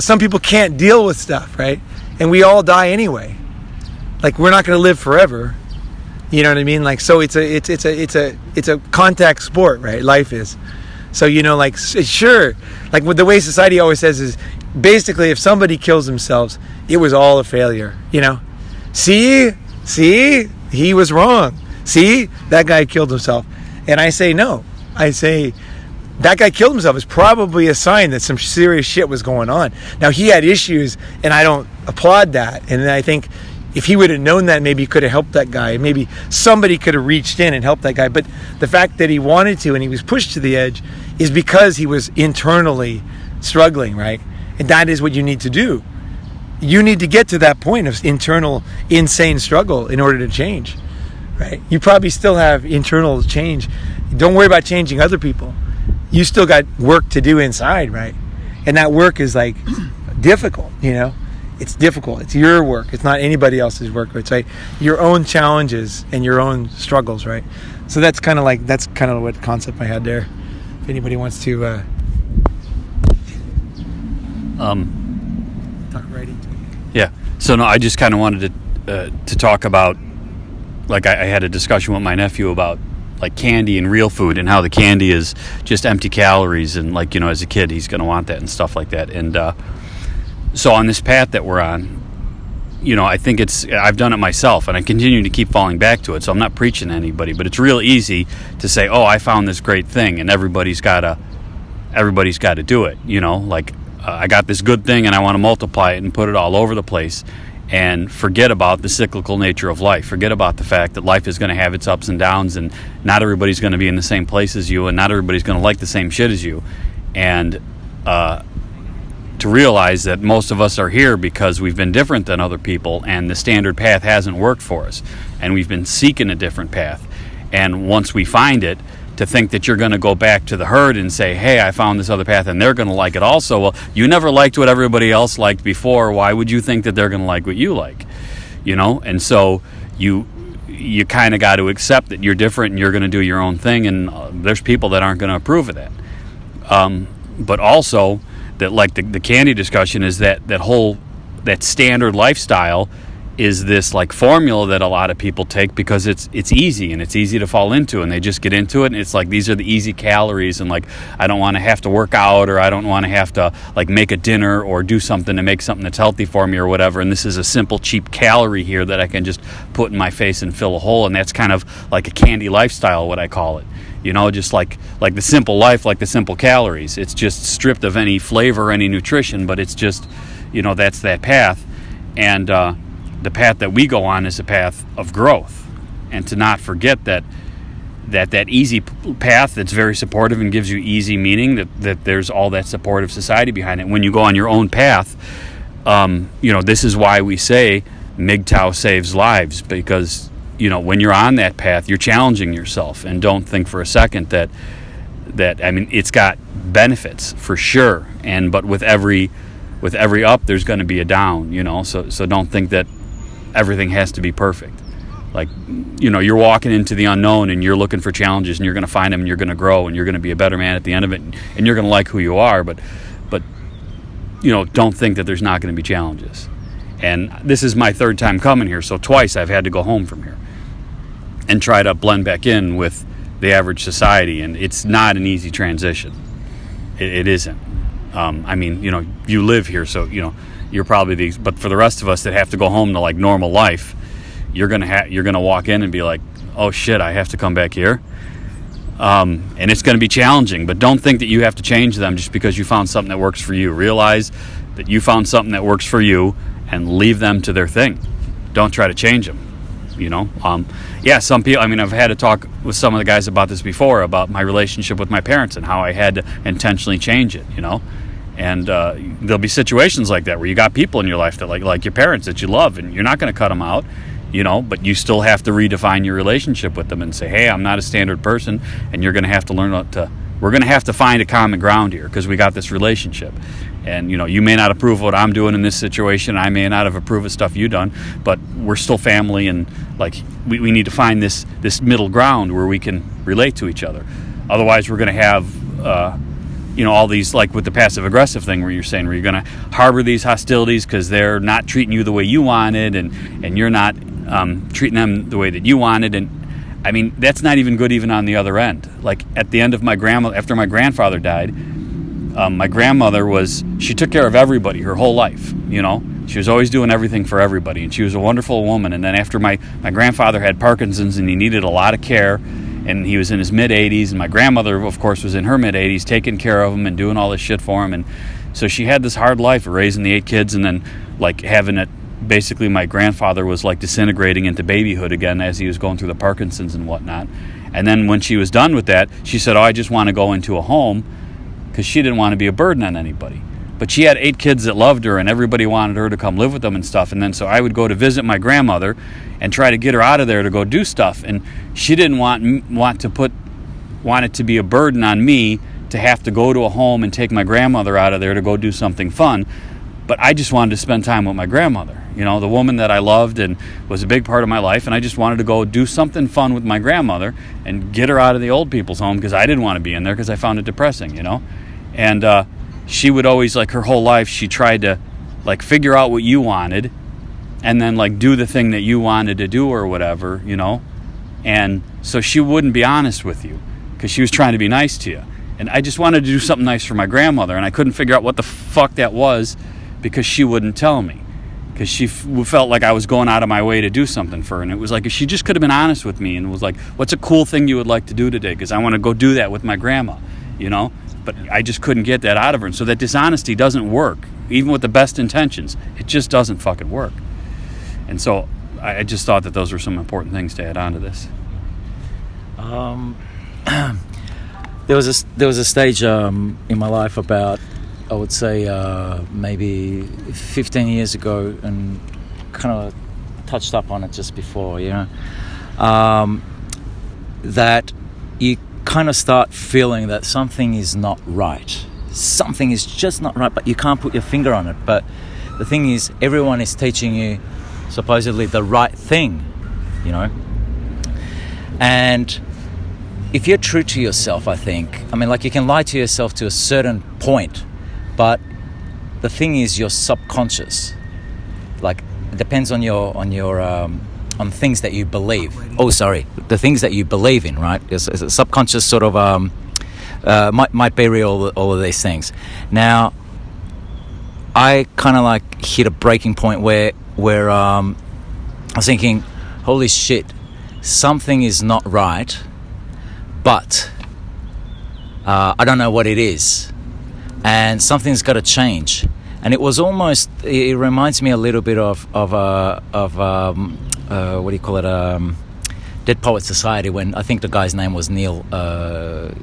some people can't deal with stuff, right? And we all die anyway. Like, we're not going to live forever. You know what I mean? Like, so it's a contact sport, right? Life is. So sure, like what the way society always says is, basically, if somebody kills themselves, it was all a failure. See, he was wrong. See, that guy killed himself. And I say no. I say that guy killed himself is probably a sign that some serious shit was going on. Now, he had issues, and I don't applaud that. And I think if he would have known that, maybe he could have helped that guy. Maybe somebody could have reached in and helped that guy. But the fact that he wanted to and he was pushed to the edge is because he was internally struggling, right? And that is what you need to do. You need to get to that point of internal insane struggle in order to change, right? You probably still have internal change. Don't worry about changing other people. You still got work to do inside, right? And that work is like difficult, It's difficult. It's your work. It's not anybody else's work. It's like your own challenges and your own struggles, right? So that's kind of what concept I had there. If anybody wants to talk right into it. Yeah. So no, I just kind of wanted to talk about, like, I had a discussion with my nephew about like candy and real food, and how the candy is just empty calories, and like, as a kid he's going to want that and stuff like that. And so on this path that we're on, I think I've done it myself, and I continue to keep falling back to it. So I'm not preaching to anybody, but it's real easy to say, oh, I found this great thing, and everybody's got to do it. Like, I got this good thing and I want to multiply it and put it all over the place, and forget about the cyclical nature of life. Forget about the fact that life is going to have its ups and downs, and not everybody's going to be in the same place as you, and not everybody's going to like the same shit as you. And to realize that most of us are here because we've been different than other people, and the standard path hasn't worked for us, and we've been seeking a different path. And once we find it, to think that you're going to go back to the herd and say, hey, I found this other path and they're going to like it also. Well, you never liked what everybody else liked before. Why would you think that they're going to like what you like? And so you kind of got to accept that you're different and you're going to do your own thing, and there's people that aren't going to approve of that. But also that, like the candy discussion, is that standard lifestyle is this like formula that a lot of people take because it's easy and it's easy to fall into, and they just get into it, and it's like, these are the easy calories, and like, I don't want to have to work out, or I don't want to have to like make a dinner or do something to make something that's healthy for me or whatever, and this is a simple cheap calorie here that I can just put in my face and fill a hole. And that's kind of like a candy lifestyle, what I call it. Just like the simple life, like the simple calories. It's just stripped of any flavor, any nutrition, but it's just, that's that path. And the path that we go on is a path of growth. And to not forget that that easy path that's very supportive and gives you easy meaning, that there's all that supportive society behind it. When you go on your own path, this is why we say MGTOW saves lives, because when you're on that path, you're challenging yourself, and don't think for a second that it's got benefits for sure, but with every up there's going to be a down, so don't think that everything has to be perfect. Like, you're walking into the unknown and you're looking for challenges, and you're going to find them, and you're going to grow, and you're going to be a better man at the end of it, and you're going to like who you are, but don't think that there's not going to be challenges. And this is my third time coming here, so twice I've had to go home from here and try to blend back in with the average society, and it's not an easy transition. It isn't. You live here, so you're probably but for the rest of us that have to go home to like normal life, you're gonna walk in and be like, oh shit, I have to come back here, and it's going to be challenging. But don't think that you have to change them just because you found something that works for you. Realize that you found something that works for you, and leave them to their thing. Don't try to change them. Some people, I've had to talk with some of the guys about this before, about my relationship with my parents and how I had to intentionally change it, and there'll be situations like that where you got people in your life that like your parents that you love, and you're not going to cut them out, but you still have to redefine your relationship with them and say, hey, I'm not a standard person, and you're going to have to learn we're going to have to find a common ground here, because we got this relationship. And you may not approve of what I'm doing in this situation, I may not have approved of stuff you've done, but we're still family, and we need to find this middle ground where we can relate to each other. Otherwise, we're going to have all these, like with the passive aggressive thing where you're going to harbor these hostilities because they're not treating you the way you wanted, and you're not treating them the way that you wanted. And that's not even good even on the other end. Like at the end of after my grandfather died, my grandmother she took care of everybody her whole life. She was always doing everything for everybody, and she was a wonderful woman. And then after my grandfather had Parkinson's, and he needed a lot of care, and he was in his mid-80s, and my grandmother, of course, was in her mid-80s, taking care of him and doing all this shit for him. And so she had this hard life of raising the 8 kids, and then having it. Basically, my grandfather was disintegrating into babyhood again as he was going through the Parkinson's and whatnot. And then when she was done with that, she said, I just want to go into a home, because she didn't want to be a burden on anybody. But she had 8 kids that loved her, and everybody wanted her to come live with them and stuff. And then so I would go to visit my grandmother and try to get her out of there to go do stuff. And she didn't want it to be a burden on me to have to go to a home and take my grandmother out of there to go do something fun. But I just wanted to spend time with my grandmother, the woman that I loved and was a big part of my life. And I just wanted to go do something fun with my grandmother and get her out of the old people's home, because I didn't want to be in there, because I found it depressing, And she would always, her whole life, she tried to, figure out what you wanted, and then, do the thing that you wanted to do or whatever, And so she wouldn't be honest with you, because she was trying to be nice to you. And I just wanted to do something nice for my grandmother, and I couldn't figure out what the fuck that was, because she wouldn't tell me. Because she felt like I was going out of my way to do something for her. And it was if she just could have been honest with me and was like, what's a cool thing you would like to do today? Because I want to go do that with my grandma, But I just couldn't get that out of her. And so that dishonesty doesn't work. Even with the best intentions, it just doesn't fucking work. And so I just thought that those were some important things to add on to this. There was a stage in my life about, I would say, maybe 15 years ago, and kind of touched up on it just before, that you kind of start feeling that something is not right. Something is just not right, but you can't put your finger on it. But the thing is, everyone is teaching you supposedly the right thing, And if you're true to yourself, I think, you can lie to yourself to a certain point, but the thing is, your subconscious, it depends on on things that you believe. The things that you believe in, right? It's a subconscious sort of might bury all of these things. Now, I kind of hit a breaking point where I was thinking, holy shit, something is not right, but I don't know what it is. And something's got to change. And it was almost, it reminds me a little bit of what do you call it, Dead Poet Society when I think the guy's name was Neil,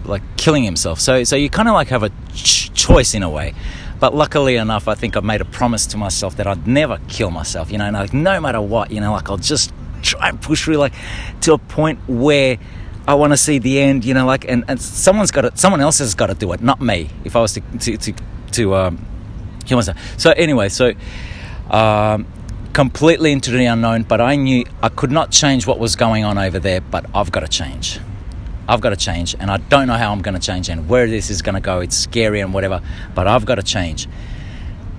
like killing himself. So you kind of like have a choice in a way. But luckily enough, I think I made a promise to myself that I'd never kill myself, you know, and like no matter what, you know, like I'll just try and push through, like to a point where I want to see the end, you know, like, and someone else has got to do it, not me, if I was to kill myself. So anyway, completely into the unknown, but I knew I could not change what was going on over there, but I've got to change. And I don't know how I'm going to change and where this is going to go. It's scary and whatever, but I've got to change.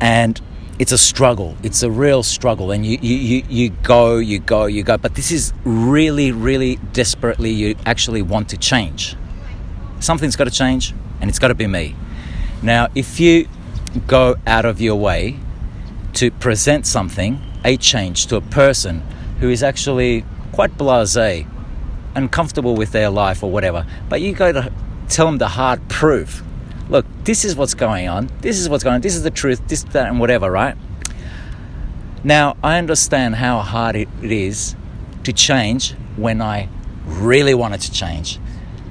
And it's a struggle. It's a real struggle. And you go, but this is really, really desperately you actually want to change. Something's got to change, and it's got to be me. Now, if you go out of your way to present a change to a person who is actually quite blasé, uncomfortable with their life or whatever, but you go to tell them the hard proof. Look, this is what's going on. This is the truth, this, that, and whatever, right? Now, I understand how hard it is to change when I really wanted to change.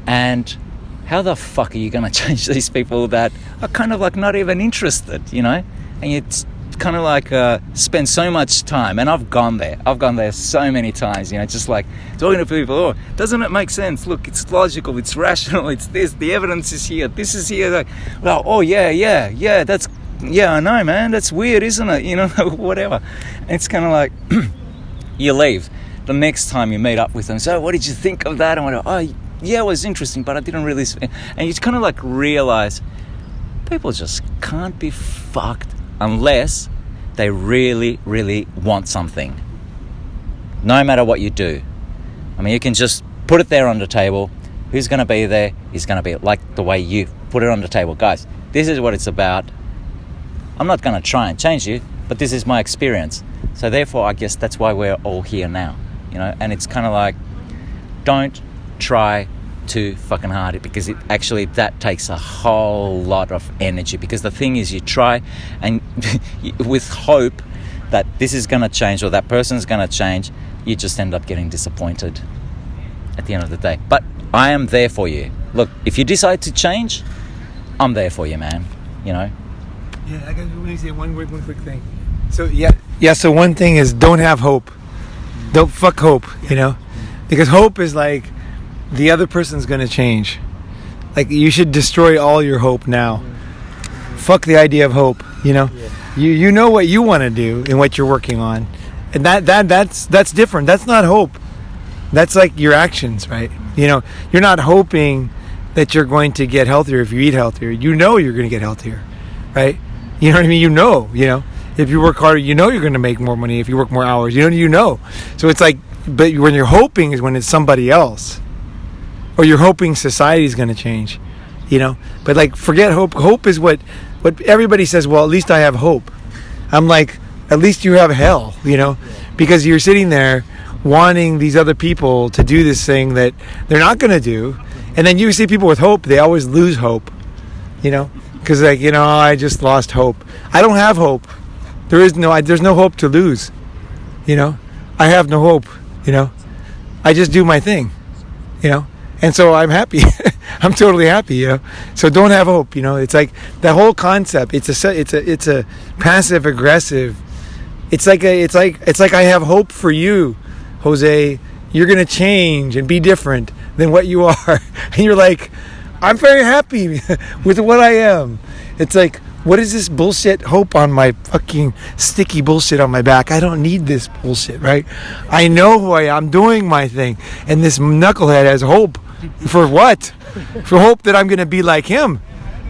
And how the fuck are you going to change these people that are kind of like not even interested, you know? And it's kind of like spend so much time, and I've gone there so many times, you know, just like talking to people. Oh, doesn't it make sense? Look, it's logical, it's rational, it's this, the evidence is here, this is here. Like, well, oh yeah, that's, yeah, I know, man, that's weird, isn't it? You know, whatever. And it's kind of like you leave. The next time you meet up with them, so what did you think of that? And whatever. Oh yeah, it was interesting, but I didn't really. And you kind of like realize people just can't be fucked unless they really, really want something. No matter what you do. I mean, you can just put it there on the table. Who's going to be there? Is going to be like the way you put it on the table. Guys, this is what it's about. I'm not going to try and change you, but this is my experience. So therefore, I guess that's why we're all here now. You know, and it's kind of like, don't try too fucking hard, because it actually, that takes a whole lot of energy. Because the thing is, you try and with hope that this is going to change or that person's going to change, you just end up getting disappointed at the end of the day. But I am there for you. Look, if you decide to change, I'm there for you, man. You know. Yeah, I got to say one quick thing. So so one thing is, don't have hope. Don't fuck hope, you know, because hope is like, the other person's going to change. Like, you should destroy all your hope now. Fuck the idea of hope, you know. You know what you want to do and what you're working on. And that's different. That's not hope. That's like your actions, right? You know, you're not hoping that you're going to get healthier if you eat healthier. You know you're going to get healthier, right? You know what I mean? You know. If you work harder, you know you're going to make more money if you work more hours. You know. So it's like, but when you're hoping is when it's somebody else. Or you're hoping society is going to change, you know. But like, forget hope. Hope is what everybody says. Well, at least I have hope. I'm like, at least you have hell, you know, because you're sitting there wanting these other people to do this thing that they're not going to do, and then you see people with hope. They always lose hope, you know, because like, you know, I just lost hope. I don't have hope. There's no hope to lose, you know. I have no hope, you know. I just do my thing, you know. And so I'm happy. I'm totally happy, you know. So don't have hope, you know. It's like the whole concept. It's a passive aggressive. It's like I have hope for you, Jose. You're gonna change and be different than what you are. And you're like, I'm very happy with what I am. It's like, what is this bullshit hope on my fucking sticky bullshit on my back? I don't need this bullshit, right? I know who I am. I'm doing my thing. And this knucklehead has hope. For what? For hope that I'm going to be like him.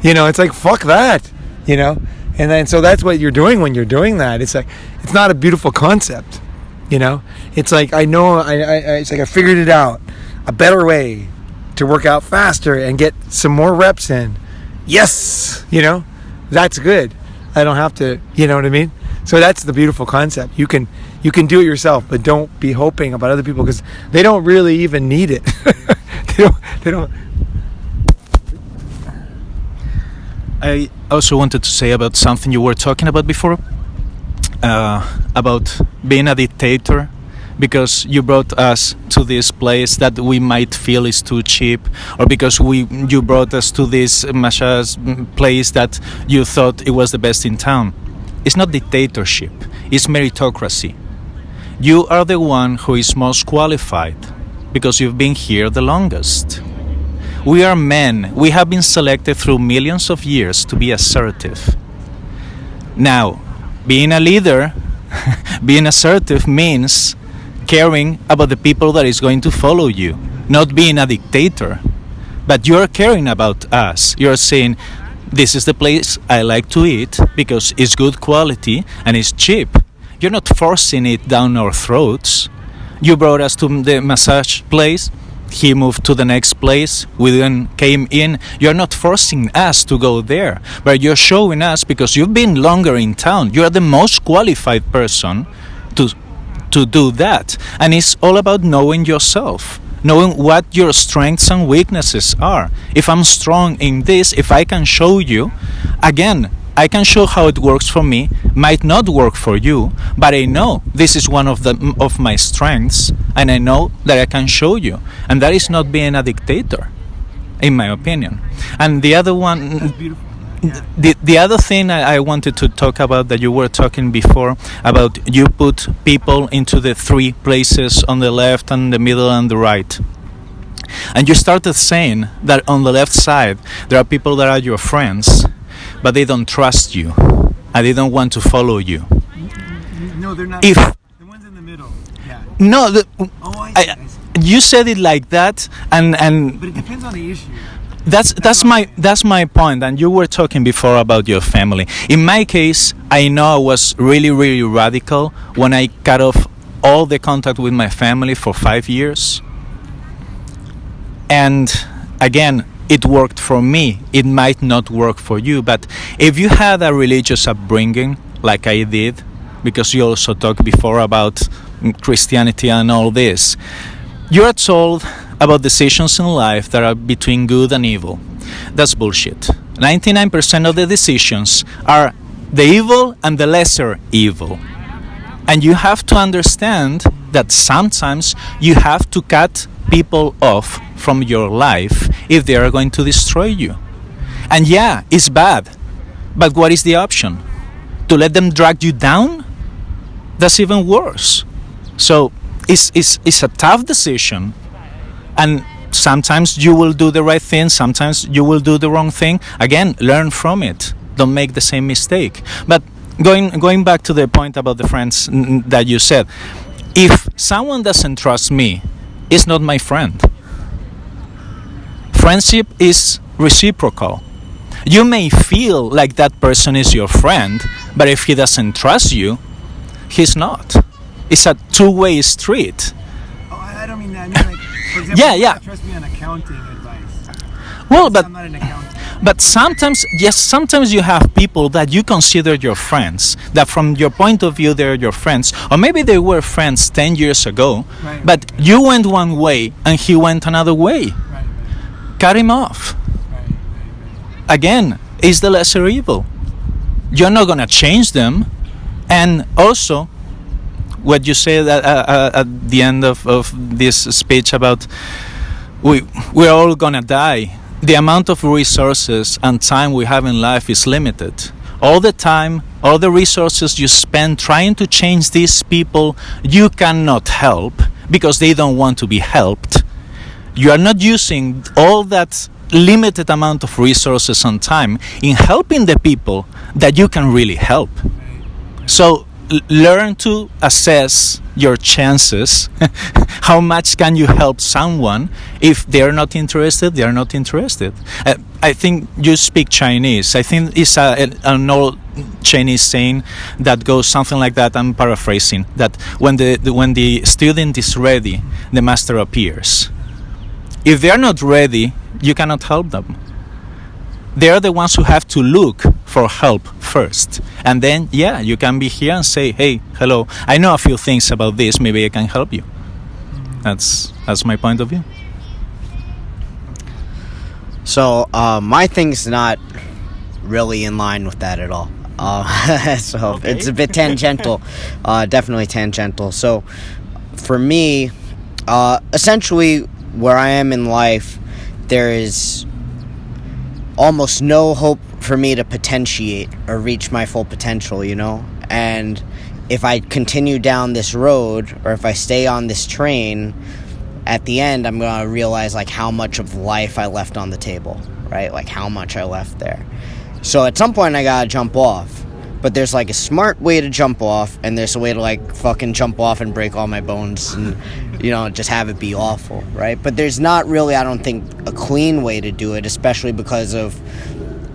You know, it's like, fuck that. You know? And then, so that's what you're doing when you're doing that. It's like, it's not a beautiful concept. You know? It's like, I know, it's like I figured it out. A better way to work out faster and get some more reps in. Yes! You know? That's good. I don't have to, you know what I mean? So that's the beautiful concept. You can do it yourself, but don't be hoping about other people, because they don't really even need it. they don't. I also wanted to say about something you were talking about before, about being a dictator, because you brought us to this place that we might feel is too cheap, or because you brought us to this massage place that you thought it was the best in town. It's not dictatorship, it's meritocracy. You are the one who is most qualified because you've been here the longest. We are men. We have been selected through millions of years to be assertive. Now, being a leader, being assertive means caring about the people that is going to follow you, not being a dictator. But you're caring about us. You're saying, this is the place I like to eat because it's good quality and it's cheap. You're not forcing it down our throats. You brought us to the massage place. He moved to the next place. We then came in. You're not forcing us to go there, but you're showing us because you've been longer in town. You're the most qualified person to do that. And it's all about knowing yourself, knowing what your strengths and weaknesses are. If I'm strong in this, if I can show you, again, I can show how it works for me, might not work for you, but I know this is one of my strengths, and I know that I can show you. And that is not being a dictator, in my opinion. And the other one, That's beautiful. Yeah. the other thing I wanted to talk about that you were talking before, about you put people into the three places on the left and the middle and the right. And you started saying that on the left side, there are people that are your friends, but they don't trust you and they don't want to follow you. No, they're not. If The ones in the middle. Yeah. no, Oh, I see. you said it like that, and But it depends on the issue. that's my point. And you were talking before about your family. In my case, I know I was really, really radical when I cut off all the contact with my family for 5 years. And again, it worked for me. It might not work for you, but if you had a religious upbringing like I did, because you also talked before about Christianity and all this, you are told about decisions in life that are between good and evil. That's bullshit. 99% of the decisions are the evil and the lesser evil. And you have to understand that sometimes you have to cut people off from your life if they are going to destroy you. And yeah, it's bad. But what is the option? To let them drag you down? That's even worse. So it's a tough decision. And sometimes you will do the right thing, sometimes you will do the wrong thing. Again, learn from it. Don't make the same mistake. But going back to the point about the friends that you said, if someone doesn't trust me, it's not my friend. Friendship is reciprocal. You may feel like that person is your friend, but if he doesn't trust you, he's not. It's a two-way street. Oh, I don't mean that. I mean, like, for example, Yeah. you don't trust me on accounting advice. Well, but I'm not an accountant. But sometimes you have people that you consider your friends, that from your point of view they're your friends, or maybe they were friends 10 years ago, Right. but you went one way and he went another way. Right. Cut him off. Right. Again, it's the lesser evil. You're not going to change them. And also, what you said at the end of this speech about we're all going to die. The amount of resources and time we have in life is limited. All the time, all the resources you spend trying to change these people you cannot help because they don't want to be helped. You are not using all that limited amount of resources and time in helping the people that you can really help. So learn to assess your chances. How much can you help someone? If they're not interested, they're not interested. I think you speak Chinese. I think it's an old Chinese saying that goes something like that. I'm paraphrasing. That when the student is ready, the master appears. If they're not ready, you cannot help them. They're the ones who have to look for help first. And then, yeah, you can be here and say, hey, hello, I know a few things about this, maybe I can help you. That's my point of view. So my thing's not really in line with that at all. So it's a bit tangential, definitely tangential. So for me, essentially where I am in life, there is almost no hope for me to potentiate or reach my full potential, you know? And if I continue down this road, or if I stay on this train, at the end, I'm going to realize, like, how much of life I left on the table, right? Like, how much I left there. So at some point, I got to jump off. But there's, like, a smart way to jump off, and there's a way to, like, fucking jump off and break all my bones and, you know, just have it be awful, right? But there's not really, I don't think, a clean way to do it, especially because of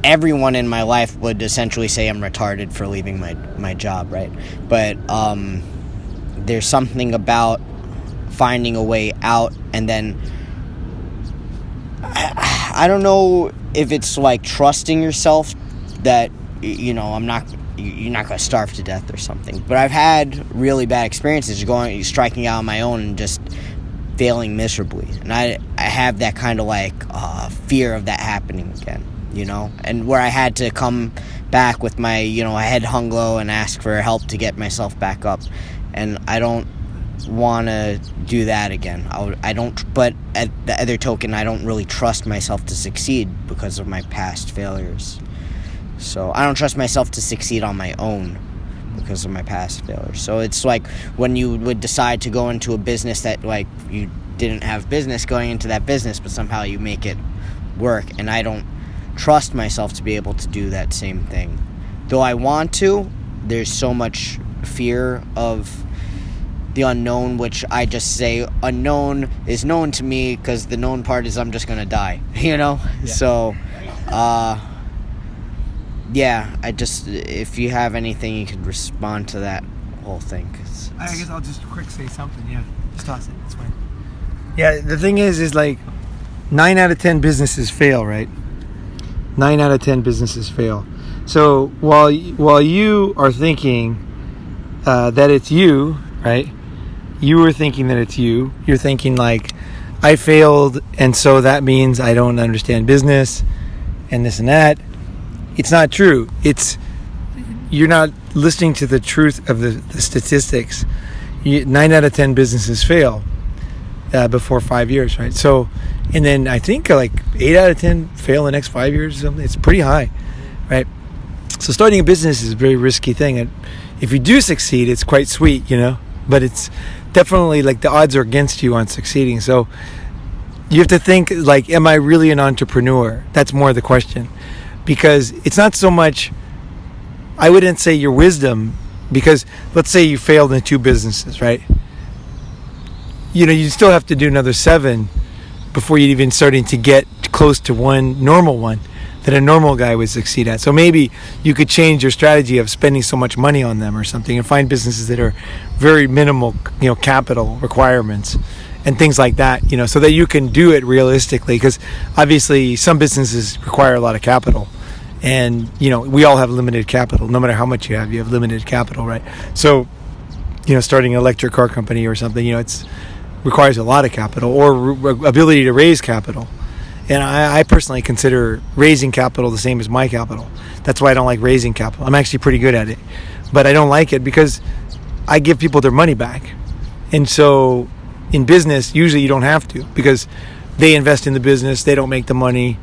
everyone in my life would essentially say I'm retarded for leaving my job, right? But there's something about finding a way out, and then I don't know if it's like trusting yourself that, you know, you're not going to starve to death or something. But I've had really bad experiences striking out on my own and just failing miserably. And I have that kind of like fear of that happening again, you know? And where I had to come back with my, you know, head hung low and ask for help to get myself back up. And I don't want to do that again. But at the other token, I don't really trust myself to succeed because of my past failures. So I don't trust myself to succeed on my own because of my past failures. So it's like when you would decide to go into a business that, like, you didn't have business going into that business, but somehow you make it work. And I don't trust myself to be able to do that same thing. Though I want to, there's so much fear of the unknown, which I just say unknown is known to me because the known part is I'm just going to die, you know? Yeah. So, yeah, if you have anything, you could respond to that whole thing. I guess I'll just quick say something, yeah. Just toss it, it's fine. Yeah, the thing is like 9 out of 10 businesses fail, right? 9 out of 10 businesses fail. So while you are thinking that it's you, right? You were thinking that it's you. You're thinking like, I failed, and so that means I don't understand business and this and that. It's not true. You're not listening to the truth of the statistics. 9 out of 10 businesses fail before 5 years, right? So, and then I think like 8 out of 10 fail in the next 5 years or something. It's pretty high, right? So starting a business is a very risky thing. And if you do succeed, it's quite sweet, you know? But it's definitely like the odds are against you on succeeding. So you have to think like, am I really an entrepreneur? That's more the question. Because it's not so much, I wouldn't say your wisdom, because let's say you failed in 2 businesses, right? You know, you still have to do another 7 before you're even starting to get close to one normal one that a normal guy would succeed at. So maybe you could change your strategy of spending so much money on them or something and find businesses that are very minimal, you know, capital requirements and things like that, you know, so that you can do it realistically. Because obviously some businesses require a lot of capital. And, you know, we all have limited capital. No matter how much you have limited capital, right? So, you know, starting an electric car company or something, you know, requires a lot of capital or ability to raise capital. And I personally consider raising capital the same as my capital. That's why I don't like raising capital. I'm actually pretty good at it. But I don't like it because I give people their money back. And so in business, usually you don't have to because they invest in the business. They don't make the money.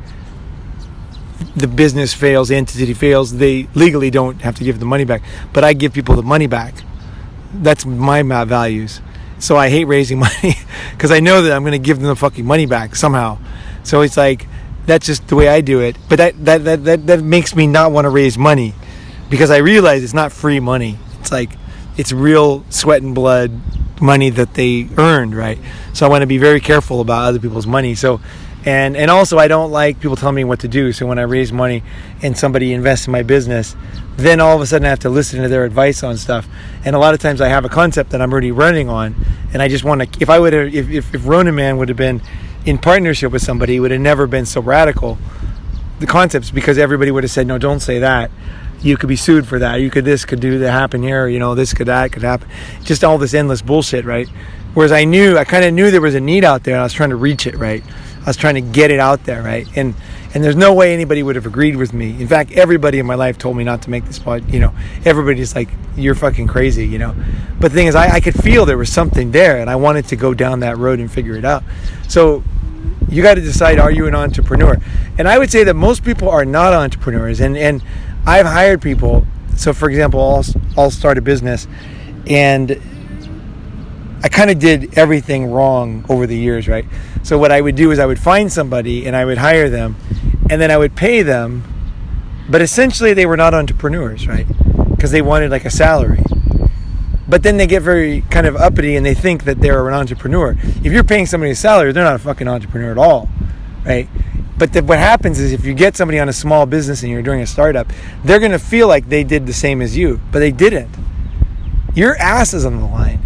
The business fails, the entity fails. They legally don't have to give the money back. But I give people the money back. That's my values. So I hate raising money because I know that I'm going to give them the fucking money back somehow. So it's like, that's just the way I do it. But that makes me not want to raise money because I realize it's not free money. It's like, it's real sweat and blood money that they earned, right? So I want to be very careful about other people's money. So, and also I don't like people telling me what to do. So when I raise money and somebody invests in my business, then all of a sudden I have to listen to their advice on stuff. And a lot of times I have a concept that I'm already running on, and I just want to, if Ronin Man would have been in partnership with somebody, it would have never been so radical, the concepts, because everybody would have said, no, don't say that. You could be sued for that. This could happen here. You know, that could happen. Just all this endless bullshit, right? Whereas I kind of knew there was a need out there, and I was trying to reach it, right? I was trying to get it out there, right? And And there's no way anybody would have agreed with me. In fact, everybody in my life told me not to make this pod. Everybody's like, you're fucking crazy, But the thing is, I could feel there was something there, and I wanted to go down that road and figure it out. So you got to decide, are you an entrepreneur? And I would say that most people are not entrepreneurs. And I've hired people. So, for example, I'll start a business, and I kind of did everything wrong over the years, right? So what I would do is I would find somebody and I would hire them, and then I would pay them, but essentially they were not entrepreneurs, right? Because they wanted like a salary. But then they get very kind of uppity and they think that they're an entrepreneur. If you're paying somebody a salary, they're not a fucking entrepreneur at all, right? But what happens is if you get somebody on a small business and you're doing a startup, they're going to feel like they did the same as you, but they didn't. Your ass is on the line.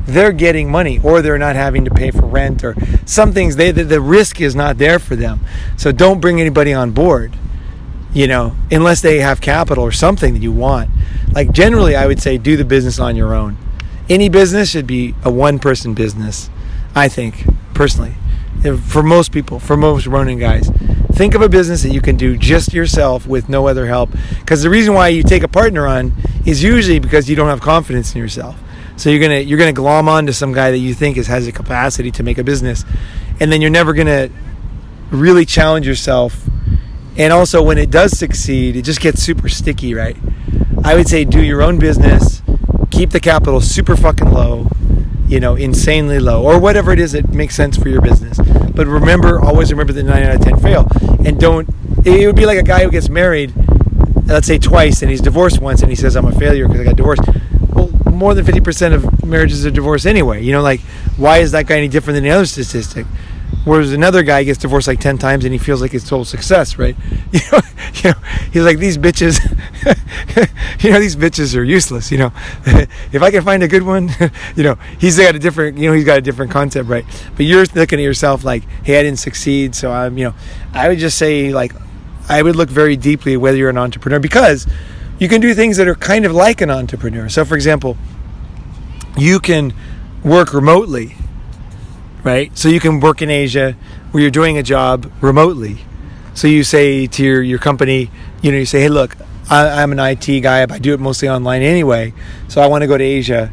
They're getting money, or they're not having to pay for rent, or some things the risk is not there for them. So don't bring anybody on board, unless they have capital or something that you want. Like generally I would say do the business on your own. Any business should be a one-person business, I think, personally. For most people, for most Ronin guys, think of a business that you can do just yourself with no other help. Because the reason why you take a partner on is usually because you don't have confidence in yourself. So you're gonna glom on to some guy that you think has the capacity to make a business, and then you're never gonna really challenge yourself. And also, when it does succeed, it just gets super sticky, right? I would say do your own business, keep the capital super fucking low, insanely low, or whatever it is that makes sense for your business. But always remember the 9 out of 10 fail, and it would be like a guy who gets married, let's say twice, and he's divorced once, and he says I'm a failure because I got divorced. More than 50% of marriages are divorced anyway. Why is that guy any different than the other statistic? Whereas another guy gets divorced like 10 times and he feels like it's total success, right? He's like, these bitches, these bitches are useless. If I can find a good one, he's got a different concept, right? But you're looking at yourself like, hey, I didn't succeed, so I would just say like, I would look very deeply at whether you're an entrepreneur, because you can do things that are kind of like an entrepreneur. So, for example, you can work remotely, right? So you can work in Asia where you're doing a job remotely. So you say to your company, you say, hey, look, I'm an IT guy, but I do it mostly online anyway. So I want to go to Asia.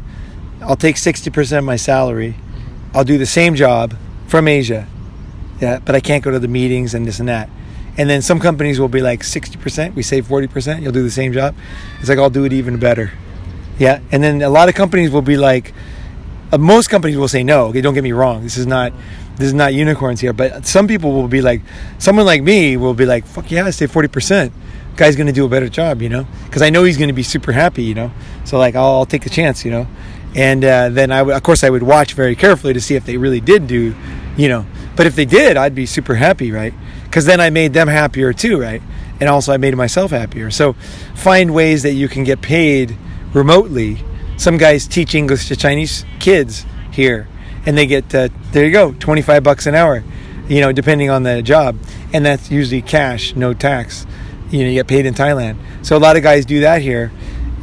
I'll take 60% of my salary. I'll do the same job from Asia. Yeah, but I can't go to the meetings and this and that. And then some companies will be like 60%, we save 40%, you'll do the same job. It's like, I'll do it even better. Yeah. And then a lot of companies will be like, most companies will say no. Okay, don't get me wrong. This is not unicorns here. But some people will be like, someone like me will be like, fuck yeah, I save 40%. Guy's going to do a better job, because I know he's going to be super happy, So like, I'll take the chance, And then I would watch very carefully to see if they really did do, But if they did, I'd be super happy, right? Because then I made them happier too, right? And also I made myself happier. So find ways that you can get paid remotely. Some guys teach English to Chinese kids here, and they get, there you go, $25 an hour, depending on the job. And that's usually cash, no tax. You get paid in Thailand. So a lot of guys do that here,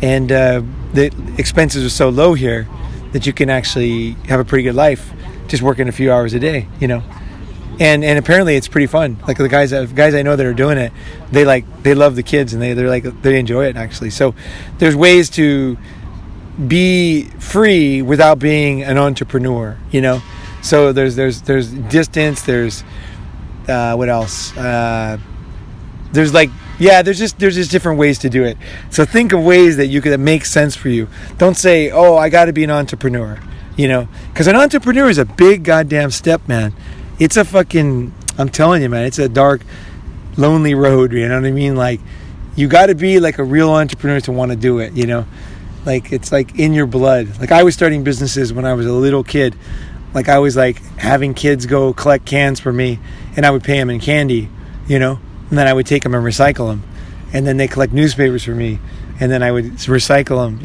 and the expenses are so low here that you can actually have a pretty good life just working a few hours a day, And apparently it's pretty fun. Like the guys I know that are doing it, they love the kids, and they enjoy it actually. So there's ways to be free without being an entrepreneur, So there's distance. There's what else? There's just different ways to do it. So think of ways that make sense for you. Don't say, oh, I got to be an entrepreneur, because an entrepreneur is a big goddamn step, man. It's a fucking, I'm telling you, man, it's a dark, lonely road, you know what I mean? Like, you got to be like a real entrepreneur to want to do it, Like, it's like in your blood. Like, I was starting businesses when I was a little kid. Like, I was like having kids go collect cans for me, and I would pay them in candy, and then I would take them and recycle them. And then they collect newspapers for me, and then I would recycle them,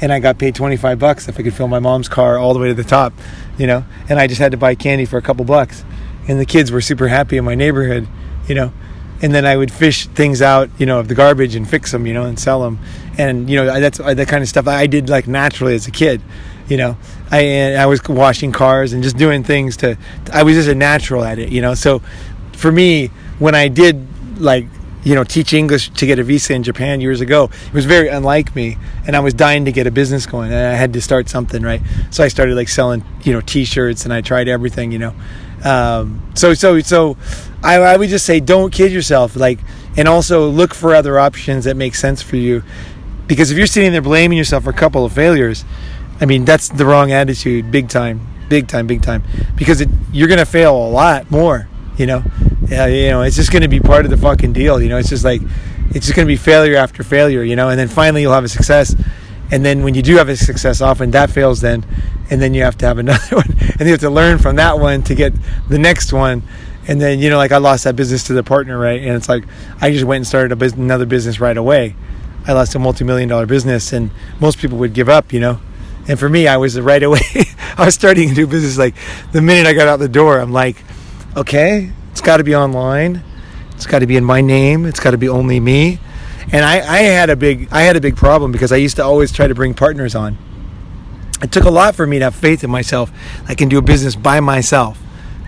and I got paid $25 if I could fill my mom's car all the way to the top, and I just had to buy candy for a couple bucks, and the kids were super happy in my neighborhood, and then I would fish things out, of the garbage and fix them, and sell them, and that's that kind of stuff I did like naturally as a kid, I was washing cars and just doing things I was just a natural at it, so for me, when I did like, teach English to get a visa in Japan years ago. It was very unlike me, and I was dying to get a business going, and I had to start something, right? So I started like selling, t-shirts, and I tried everything, So I would just say, don't kid yourself, like, and also look for other options that make sense for you, because if you're sitting there blaming yourself for a couple of failures, I mean, that's the wrong attitude, big time, because you're gonna fail a lot more, it's just going to be part of the fucking deal. It's just like, it's just going to be failure after failure, and then finally you'll have a success. And then when you do have a success, often that fails then, and then you have to have another one, and you have to learn from that one to get the next one. And then, like, I lost that business to the partner, right? And it's like, I just went and started another business right away. I lost a multi-million-dollar business, and most people would give up, And for me, I was right away. I was starting a new business. Like, the minute I got out the door, I'm like, okay, it's got to be online. It's got to be in my name. It's got to be only me. And I had a big problem, because I used to always try to bring partners on. It took a lot for me to have faith in myself. I can do a business by myself,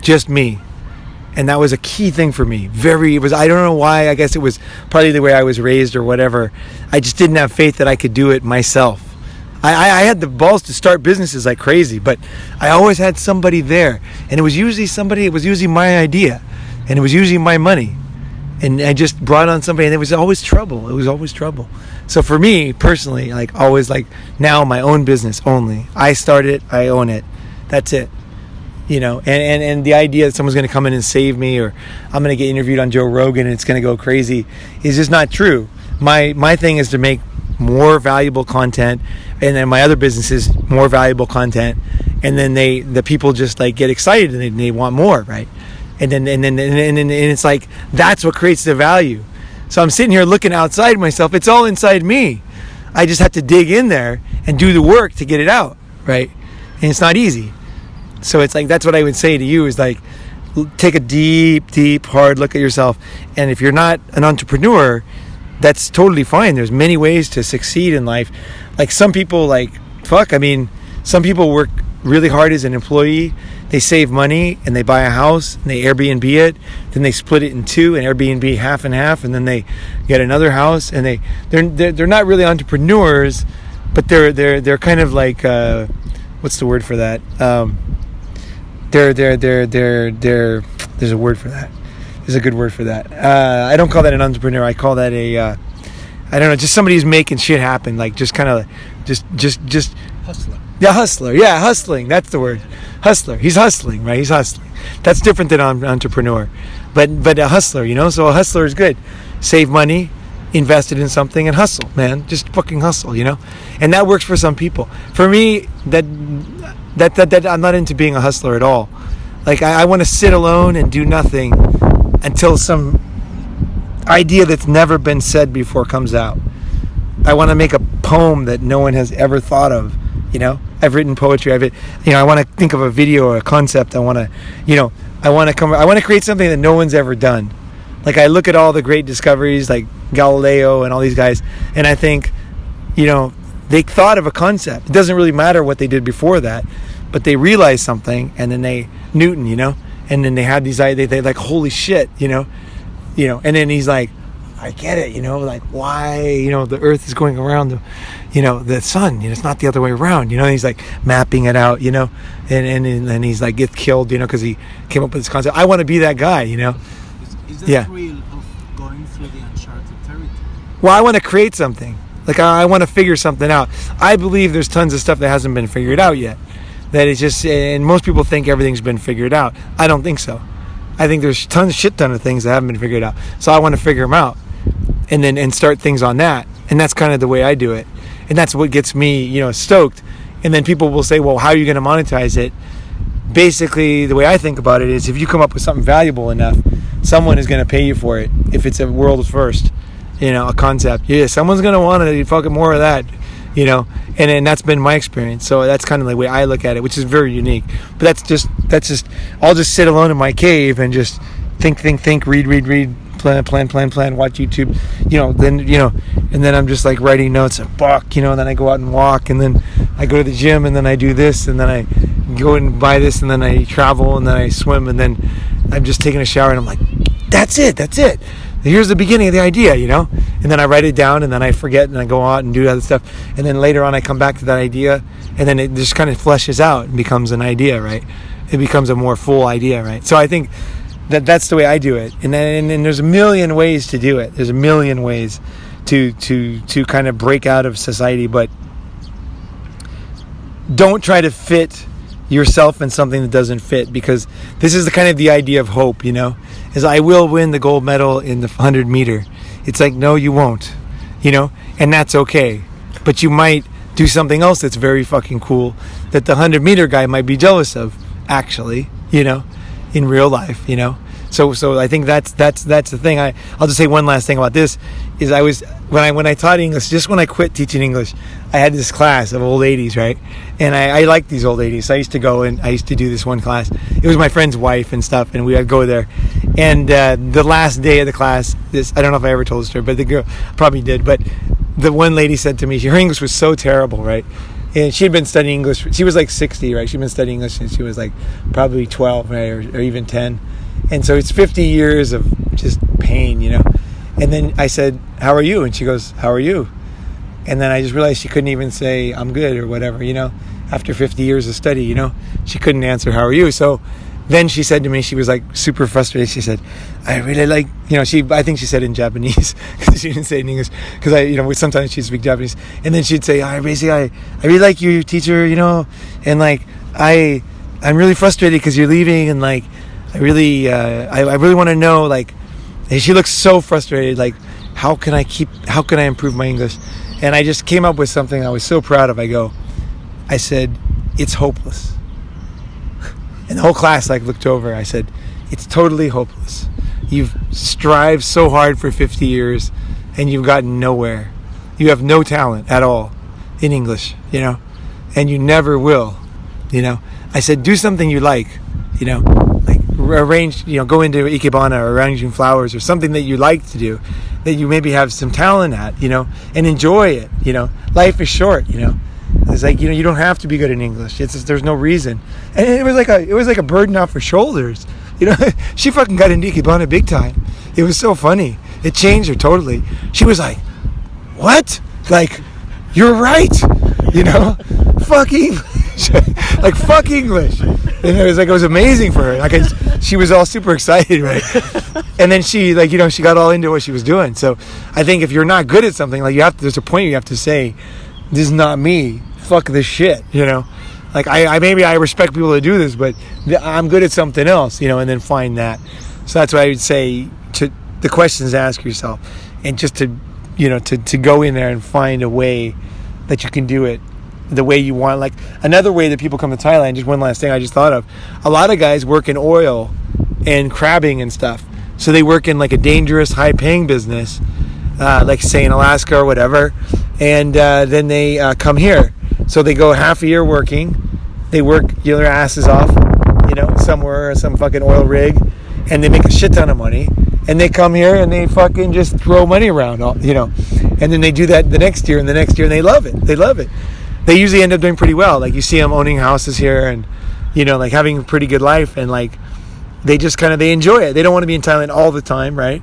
just me. And that was a key thing for me. I don't know why. I guess it was probably the way I was raised or whatever. I just didn't have faith that I could do it myself. I had the balls to start businesses like crazy, but I always had somebody there. And it was usually my idea. And it was usually my money. And I just brought on somebody, and it was always trouble. So for me, personally, like, always, like, now my own business only. I start it, I own it. That's it. And the idea that someone's going to come in and save me, or I'm going to get interviewed on Joe Rogan and it's going to go crazy, is just not true. My thing is to make more valuable content, and then my other businesses more valuable content, and then the people just, like, get excited and they want more, right? And then it's like, that's what creates the value. So I'm sitting here looking outside myself. It's all inside me. I just have to dig in there and do the work to get it out, right? And it's not easy. So it's like, that's what I would say to you, is like, take a deep, hard look at yourself. And if you're not an entrepreneur, that's totally fine. There's many ways to succeed in life. Like, some people, some people work really hard as an employee. They save money and they buy a house and they Airbnb it. Then they split it in two and Airbnb half and half, and then they get another house. And they're not really entrepreneurs, but they're kind of like, what's the word for that? There's a word for that. There's a good word for that. I don't call that an entrepreneur. I call that I don't know, just somebody who's making shit happen. Like, just kind of, just Hustler. Yeah, hustler. Yeah, hustling. That's the word. Hustler. He's hustling, right? He's hustling. That's different than entrepreneur. But a hustler, So a hustler is good. Save money, invest it in something, and hustle, man. Just fucking hustle, And that works for some people. For me, that I'm not into being a hustler at all. Like, I want to sit alone and do nothing until some idea that's never been said before comes out. I want to make a poem that no one has ever thought of. I've written poetry. I want to think of a video or a concept. I want to create something that no one's ever done. Like, I look at all the great discoveries, like Galileo and all these guys, and I think, they thought of a concept. It doesn't really matter what they did before that, but they realized something, and then Newton, and then they had these ideas. They like, holy shit, and then he's like, I get it, like, why, the earth is going around the sun, it's not the other way around, and he's like mapping it out, and he's like, gets killed, because he came up with this concept. I want to be that guy, Is that thrill of going through the uncharted territory? Well, I want to create something. Like, I want to figure something out. I believe there's tons of stuff that hasn't been figured out yet. That it's just, and most people think everything's been figured out. I don't think so. I think there's shit ton of things that haven't been figured out. So I want to figure them out, and start things on that. And that's kind of the way I do it. And that's what gets me, stoked. And then people will say, well, how are you going to monetize it? Basically, the way I think about it is, if you come up with something valuable enough, someone is going to pay you for it. If it's a world first, a concept. Yeah, someone's going to want to fucking more of that, and that's been my experience. So that's kind of the way I look at it, which is very unique. But that's just I'll just sit alone in my cave and just think, read, plan, watch YouTube, and then I'm just like writing notes and and then I go out and walk, and then I go to the gym, and then I do this, and then I go and buy this, and then I travel, and then I swim, and then I'm just taking a shower, and I'm like, that's it. here's the beginning of the idea, and then I write it down, and then I forget, and I go out and do other stuff, and then later on I come back to that idea, and then it just kind of fleshes out and becomes an idea, right? It becomes a more full idea, right? So I think that's the way I do it, and there's a million ways to do it. There's a million ways to kind of break out of society, but don't try to fit yourself in something that doesn't fit, because this is the kind of the idea of hope, is I will win the gold medal in the 100 meter. It's like, no, you won't, and that's okay, but you might do something else that's very fucking cool that the 100 meter guy might be jealous of, actually, in real life, So I think that's the thing. I'll just say one last thing about this is when I taught English, just when I quit teaching English, I had this class of old ladies, right? And I liked these old ladies. So I used to go and I used to do this one class. It was my friend's wife and stuff, and we'd go there. And the last day of the class, I don't know if I ever told this story, but the girl probably did. But the one lady said to me, her English was so terrible, right? And she had been studying English. She was like 60, right? She'd been studying English since she was like probably 12, right? Or even 10. And so it's 50 years of just pain, And then I said, how are you? And she goes, how are you? And then I just realized she couldn't even say, I'm good or whatever, After 50 years of study, she couldn't answer, how are you? So then she said to me, she was like super frustrated. She said, I really like, I think she said in Japanese, because she didn't say it in English, because sometimes she'd speak Japanese. And then she'd say, I really like you, teacher, and like, I'm really frustrated because you're leaving, and like, I really want to know, like, and she looks so frustrated, like, how can I improve my English? And I just came up with something I was so proud of. I said, it's hopeless. And the whole class looked over. I said, it's totally hopeless. You've strived so hard for 50 years and you've gotten nowhere. You have no talent at all in English, and you never will, I said, do something you like, like arrange, go into Ikebana or arranging flowers or something that you like to do, that you maybe have some talent at, and enjoy it, Life is short, It's like, you don't have to be good in English. It's just, there's no reason. And it was like a burden off her shoulders. She fucking got into Ikebana big time. It was so funny. It changed her totally. She was like, what? Like, you're right. Fuck English. Like, fuck English. And it was amazing for her. She was all super excited, right? And then she, she got all into what she was doing. So I think if you're not good at something, there's a point you have to say, this is not me. Fuck this shit, Like, I respect people that do this, but I'm good at something else, and then find that. So that's what I would say to the questions to ask yourself, and just to go in there and find a way that you can do it the way you want. Like, another way that people come to Thailand, just one last thing I just thought of, a lot of guys work in oil and crabbing and stuff. So they work in like a dangerous, high-paying business, like say in Alaska or whatever, and then they come here. So they go half a year working. They work their asses off, somewhere, some fucking oil rig, and they make a shit ton of money. And they come here and they fucking just throw money around, And then they do that the next year and the next year, and they love it. They love it. They usually end up doing pretty well. Like, you see them owning houses here and, like having a pretty good life. And like, they just they enjoy it. They don't want to be in Thailand all the time, right?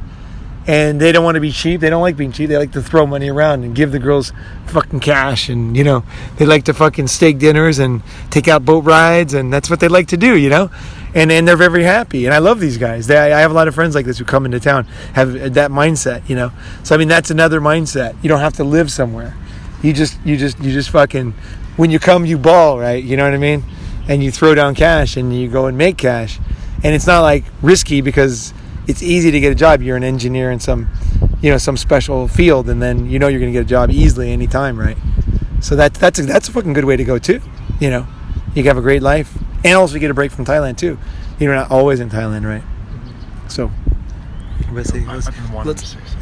And they don't want to be cheap. They don't like being cheap. They like to throw money around and give the girls fucking cash. And, they like to fucking steak dinners and take out boat rides. And that's what they like to do, And they're very happy. And I love these guys. I have a lot of friends like this who come into town, have that mindset, So, I mean, that's another mindset. You don't have to live somewhere. You just fucking, when you come, you ball, right? You know what I mean? And you throw down cash and you go and make cash. And it's not like risky because it's easy to get a job. You're an engineer in some special field, and then you're going to get a job easily anytime, right? So that's a fucking good way to go too. You can have a great life, and also get a break from Thailand too. You're not always in Thailand, right? So let's see.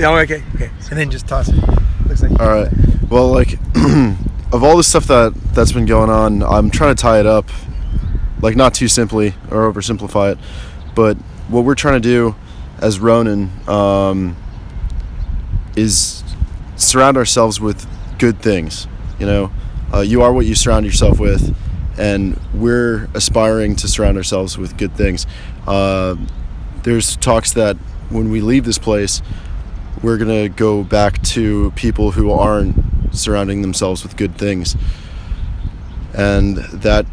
Okay. And then just toss it. Looks like all right. Well, like of all the stuff that's been going on, I'm trying to tie it up, like not too simply or oversimplify it, but what we're trying to do as Ronin is surround ourselves with good things. You are what you surround yourself with, and we're aspiring to surround ourselves with good things. There's talks that when we leave this place, we're going to go back to people who aren't surrounding themselves with good things. And that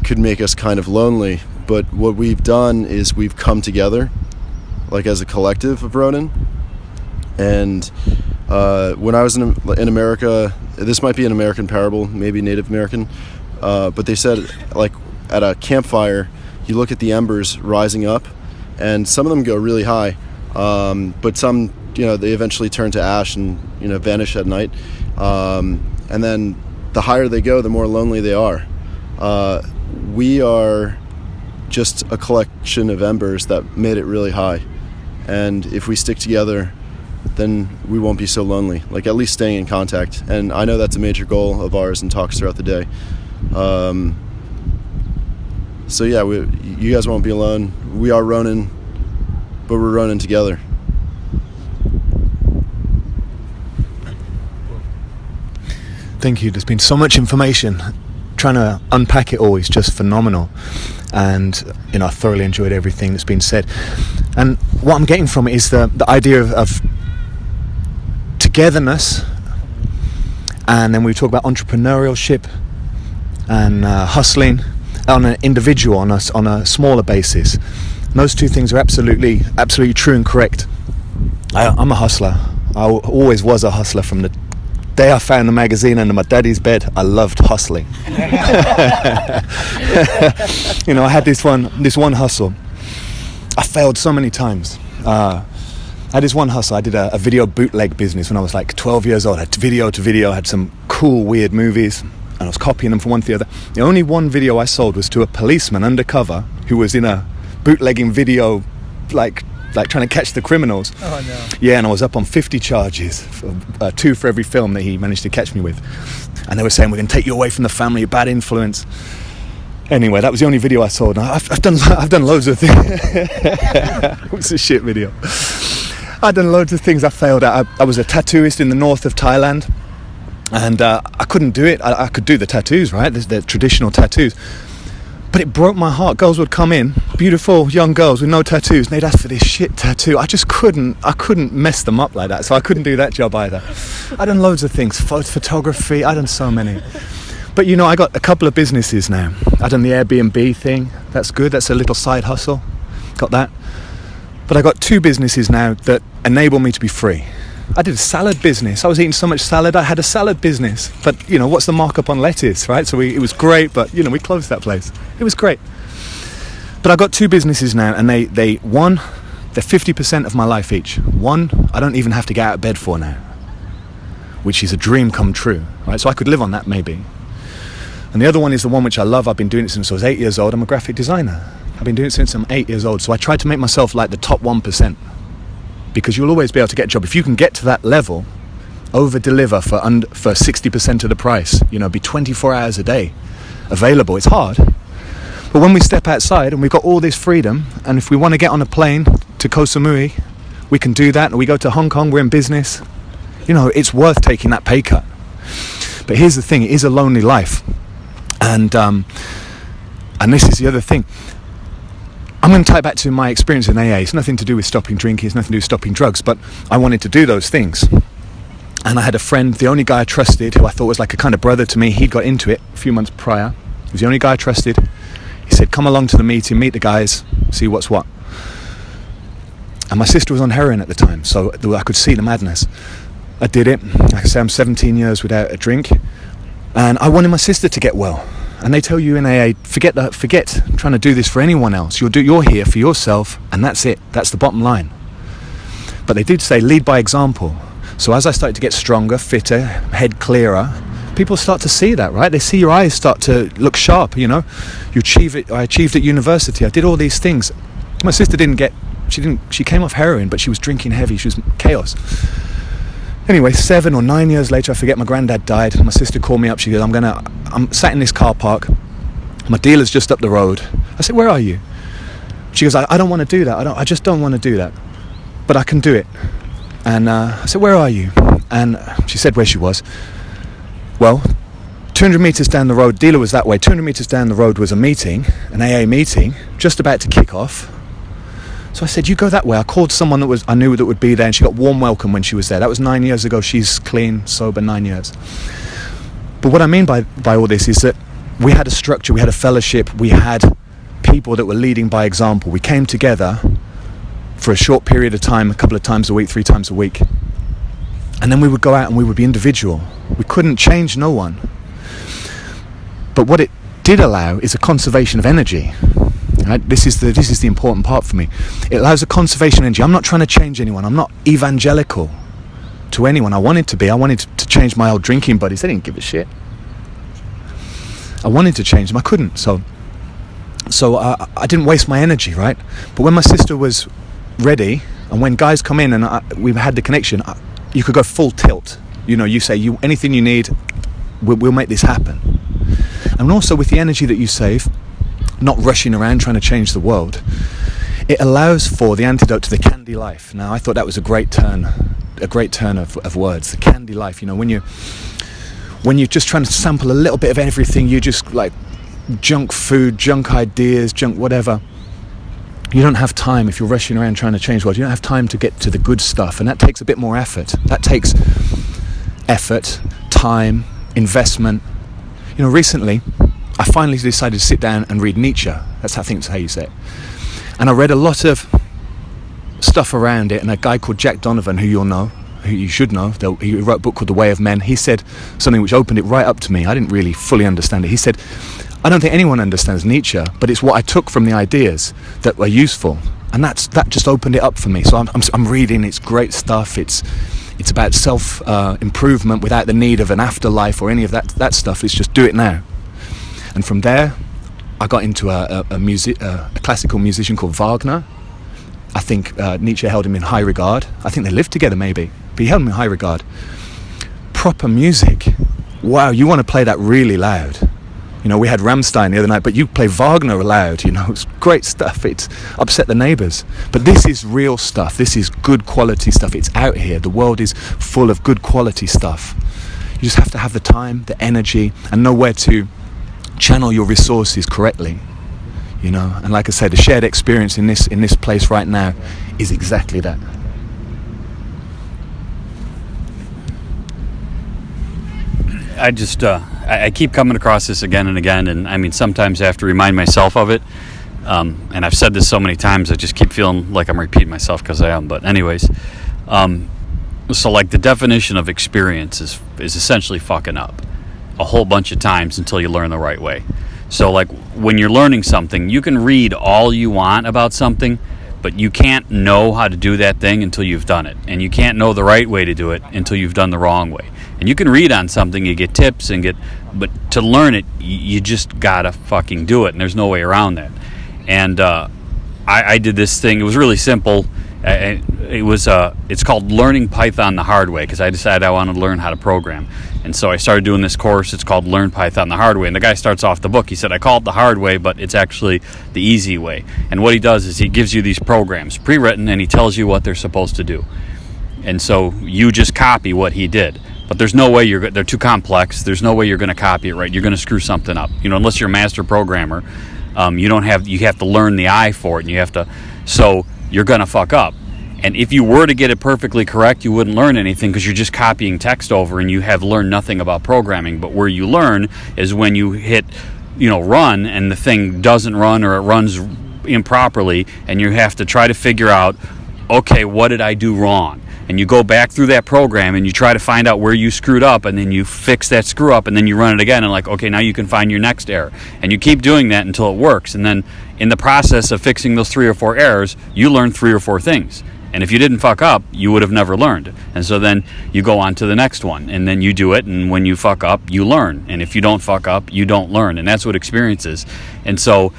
could make us kind of lonely. But what we've done is we've come together, like as a collective of Ronin. And when I was in America, this might be an American parable, maybe Native American, but they said, like, at a campfire, you look at the embers rising up, and some of them go really high, but some, they eventually turn to ash and, vanish at night. And then the higher they go, the more lonely they are. We are just a collection of embers that made it really high. And if we stick together, then we won't be so lonely, like at least staying in contact. And I know that's a major goal of ours in talks throughout the day. So yeah, you guys won't be alone. We are Ronin, but we're Ronin together. Thank you. There's been so much information. Trying to unpack it all is just phenomenal. And, I thoroughly enjoyed everything that's been said. And what I'm getting from it is the idea of togetherness. And then we talk about entrepreneurship and hustling on an individual, on a smaller basis. And those two things are absolutely true and correct. I'm a hustler. I always was a hustler from the day I found the magazine under my daddy's bed. I loved hustling. I had this one hustle. I failed so many times. I had this one hustle. I did a video bootleg business when I was like 12 years old. I had video to video, had some cool, weird movies, and I was copying them from one to the other. The only one video I sold was to a policeman undercover who was in a bootlegging video, like trying to catch the criminals. Oh no. Yeah, and I was up on 50 charges, 2 for every film that he managed to catch me with. And they were saying, we're going to take you away from the family, a bad influence. Anyway, that was the only video I sold. And I've done loads of things. It was a shit video. I've done loads of things I failed at. I was a tattooist in the north of Thailand, and I couldn't do it. I could do the tattoos, right? The traditional tattoos. But it broke my heart. Girls would come in, beautiful young girls with no tattoos, and they'd ask for this shit tattoo. I couldn't mess them up like that, so I couldn't do that job either. I've done loads of things, photography, I've done so many. But I got a couple of businesses now. I've done the Airbnb thing, that's good, that's a little side hustle, got that. But I got 2 businesses now that enable me to be free. I did a salad business. I was eating so much salad, I had a salad business. But, what's the markup on lettuce, right? So it was great, but, we closed that place. It was great. But I got 2 businesses now, and they're 50% of my life each. One, I don't even have to get out of bed for now, which is a dream come true, right? So I could live on that maybe. And the other one is the one which I love. I've been doing it since I was 8 years old. I'm a graphic designer. I've been doing it since I'm 8 years old. So I tried to make myself like the top 1%. Because you'll always be able to get a job. If you can get to that level, over-deliver for 60% of the price, be 24 hours a day available. It's hard. But when we step outside and we've got all this freedom, and if we want to get on a plane to Koh Samui, we can do that. And we go to Hong Kong, we're in business. It's worth taking that pay cut. But here's the thing, it is a lonely life. And this is the other thing. I'm going to tie it back to my experience in AA. It's nothing to do with stopping drinking, it's nothing to do with stopping drugs, but I wanted to do those things. And I had a friend, the only guy I trusted, who I thought was like a kind of brother to me. He'd got into it a few months prior. He was the only guy I trusted. He said, come along to the meeting, meet the guys, see what's what. And my sister was on heroin at the time, so I could see the madness. I did it. Like I say, I'm 17 years without a drink. And I wanted my sister to get well. And they tell you in AA, forget trying to do this for anyone else. You're here for yourself, and that's it. That's the bottom line. But they did say, lead by example. So as I started to get stronger, fitter, head clearer, people start to see that, right? They see your eyes start to look sharp, You achieve it. I achieved at university. I did all these things. My sister she came off heroin, but she was drinking heavy. She was chaos. Anyway, 7 or 9 years later, I forget, my granddad died. My sister called me up. She goes, I'm sat in this car park. My dealer's just up the road. I said, where are you? She goes, I don't want to do that. I just don't want to do that. But I can do it. And I said, where are you? And she said where she was. Well, 200 meters down the road, dealer was that way. 200 meters down the road was a meeting, an AA meeting, just about to kick off. So I said, you go that way. I called someone that I knew that would be there, and she got warm welcome when she was there. That was 9 years ago. She's clean, sober, 9 years. But what I mean by all this is that we had a structure, we had a fellowship, we had people that were leading by example. We came together for a short period of time, a couple of times a week, 3 times a week. And then we would go out and we would be individual. We couldn't change no one. But what it did allow is a conservation of energy. Right? This is the important part for me. It allows a conservation of energy. I'm not trying to change anyone. I'm not evangelical to anyone. I wanted to be. I wanted to change my old drinking buddies. They didn't give a shit. I wanted to change them. I couldn't. So I didn't waste my energy, right? But when my sister was ready, and when guys come in and we had the connection, you could go full tilt. You know, you say, anything you need, we'll make this happen. And also with the energy that you save, not rushing around trying to change the world, it allows for the antidote to the candy life. Now, I thought that was a great turn of words, the candy life. You know, when you're just trying to sample a little bit of everything, you just like junk food, junk ideas, junk whatever. You don't have time if you're rushing around trying to change the world. You don't have time to get to the good stuff, and that takes a bit more effort. That takes effort, time, investment. You know, recently, I finally decided to sit down and read Nietzsche. That's how you say it. And I read a lot of stuff around it, and a guy called Jack Donovan, who you'll know, who you should know, he wrote a book called The Way of Men. He said something which opened it right up to me. I didn't really fully understand it. He said, I don't think anyone understands Nietzsche, but it's what I took from the ideas that were useful. And that just opened it up for me. So I'm reading, it's great stuff. It's about self improvement without the need of an afterlife or any of that stuff. It's just do it now. And from there, I got into a classical musician called Wagner. I think Nietzsche held him in high regard. I think they lived together maybe, but he held him in high regard. Proper music. Wow, you want to play that really loud. You know, we had Rammstein the other night, but you play Wagner loud, you know, it's great stuff. It's upset the neighbours. But this is real stuff. This is good quality stuff. It's out here. The world is full of good quality stuff. You just have to have the time, the energy, and know where to channel your resources correctly. You know, and like I said, the shared experience in this place right now is exactly that. I just I keep coming across this again and again, and I mean sometimes I have to remind myself of it, and I've said this so many times I just keep feeling like I'm repeating myself because I am. But anyways, so like the definition of experience is essentially fucking up a whole bunch of times until you learn the right way. So like when you're learning something, you can read all you want about something, but you can't know how to do that thing until you've done it. And you can't know the right way to do it until you've done the wrong way. And you can read on something, you get tips but to learn it, you just gotta fucking do it, and there's no way around that. And I did this thing, it was really simple. It's called Learning Python the Hard Way, because I decided I wanted to learn how to program. And so I started doing this course. It's called Learn Python the Hard Way. And the guy starts off the book. He said, I call it the hard way, but it's actually the easy way. And what he does is he gives you these programs pre-written, and he tells you what they're supposed to do. And so you just copy what he did. But there's no way they're too complex. There's no way you're going to copy it right. You're going to screw something up. You know, unless you're a master programmer, you have to learn the eye for it, and so you're going to fuck up. And if you were to get it perfectly correct, you wouldn't learn anything because you're just copying text over and you have learned nothing about programming. But where you learn is when you hit, run and the thing doesn't run or it runs improperly, and you have to try to figure out, okay, what did I do wrong? And you go back through that program and you try to find out where you screwed up, and then you fix that screw up, and then you run it again, and like, okay, now you can find your next error. And you keep doing that until it works. And then in the process of fixing those 3 or 4 errors, you learn 3 or 4 things. And if you didn't fuck up, you would have never learned. And so then you go on to the next one, and then you do it, and when you fuck up, you learn. And if you don't fuck up, you don't learn. And that's what experience is. And so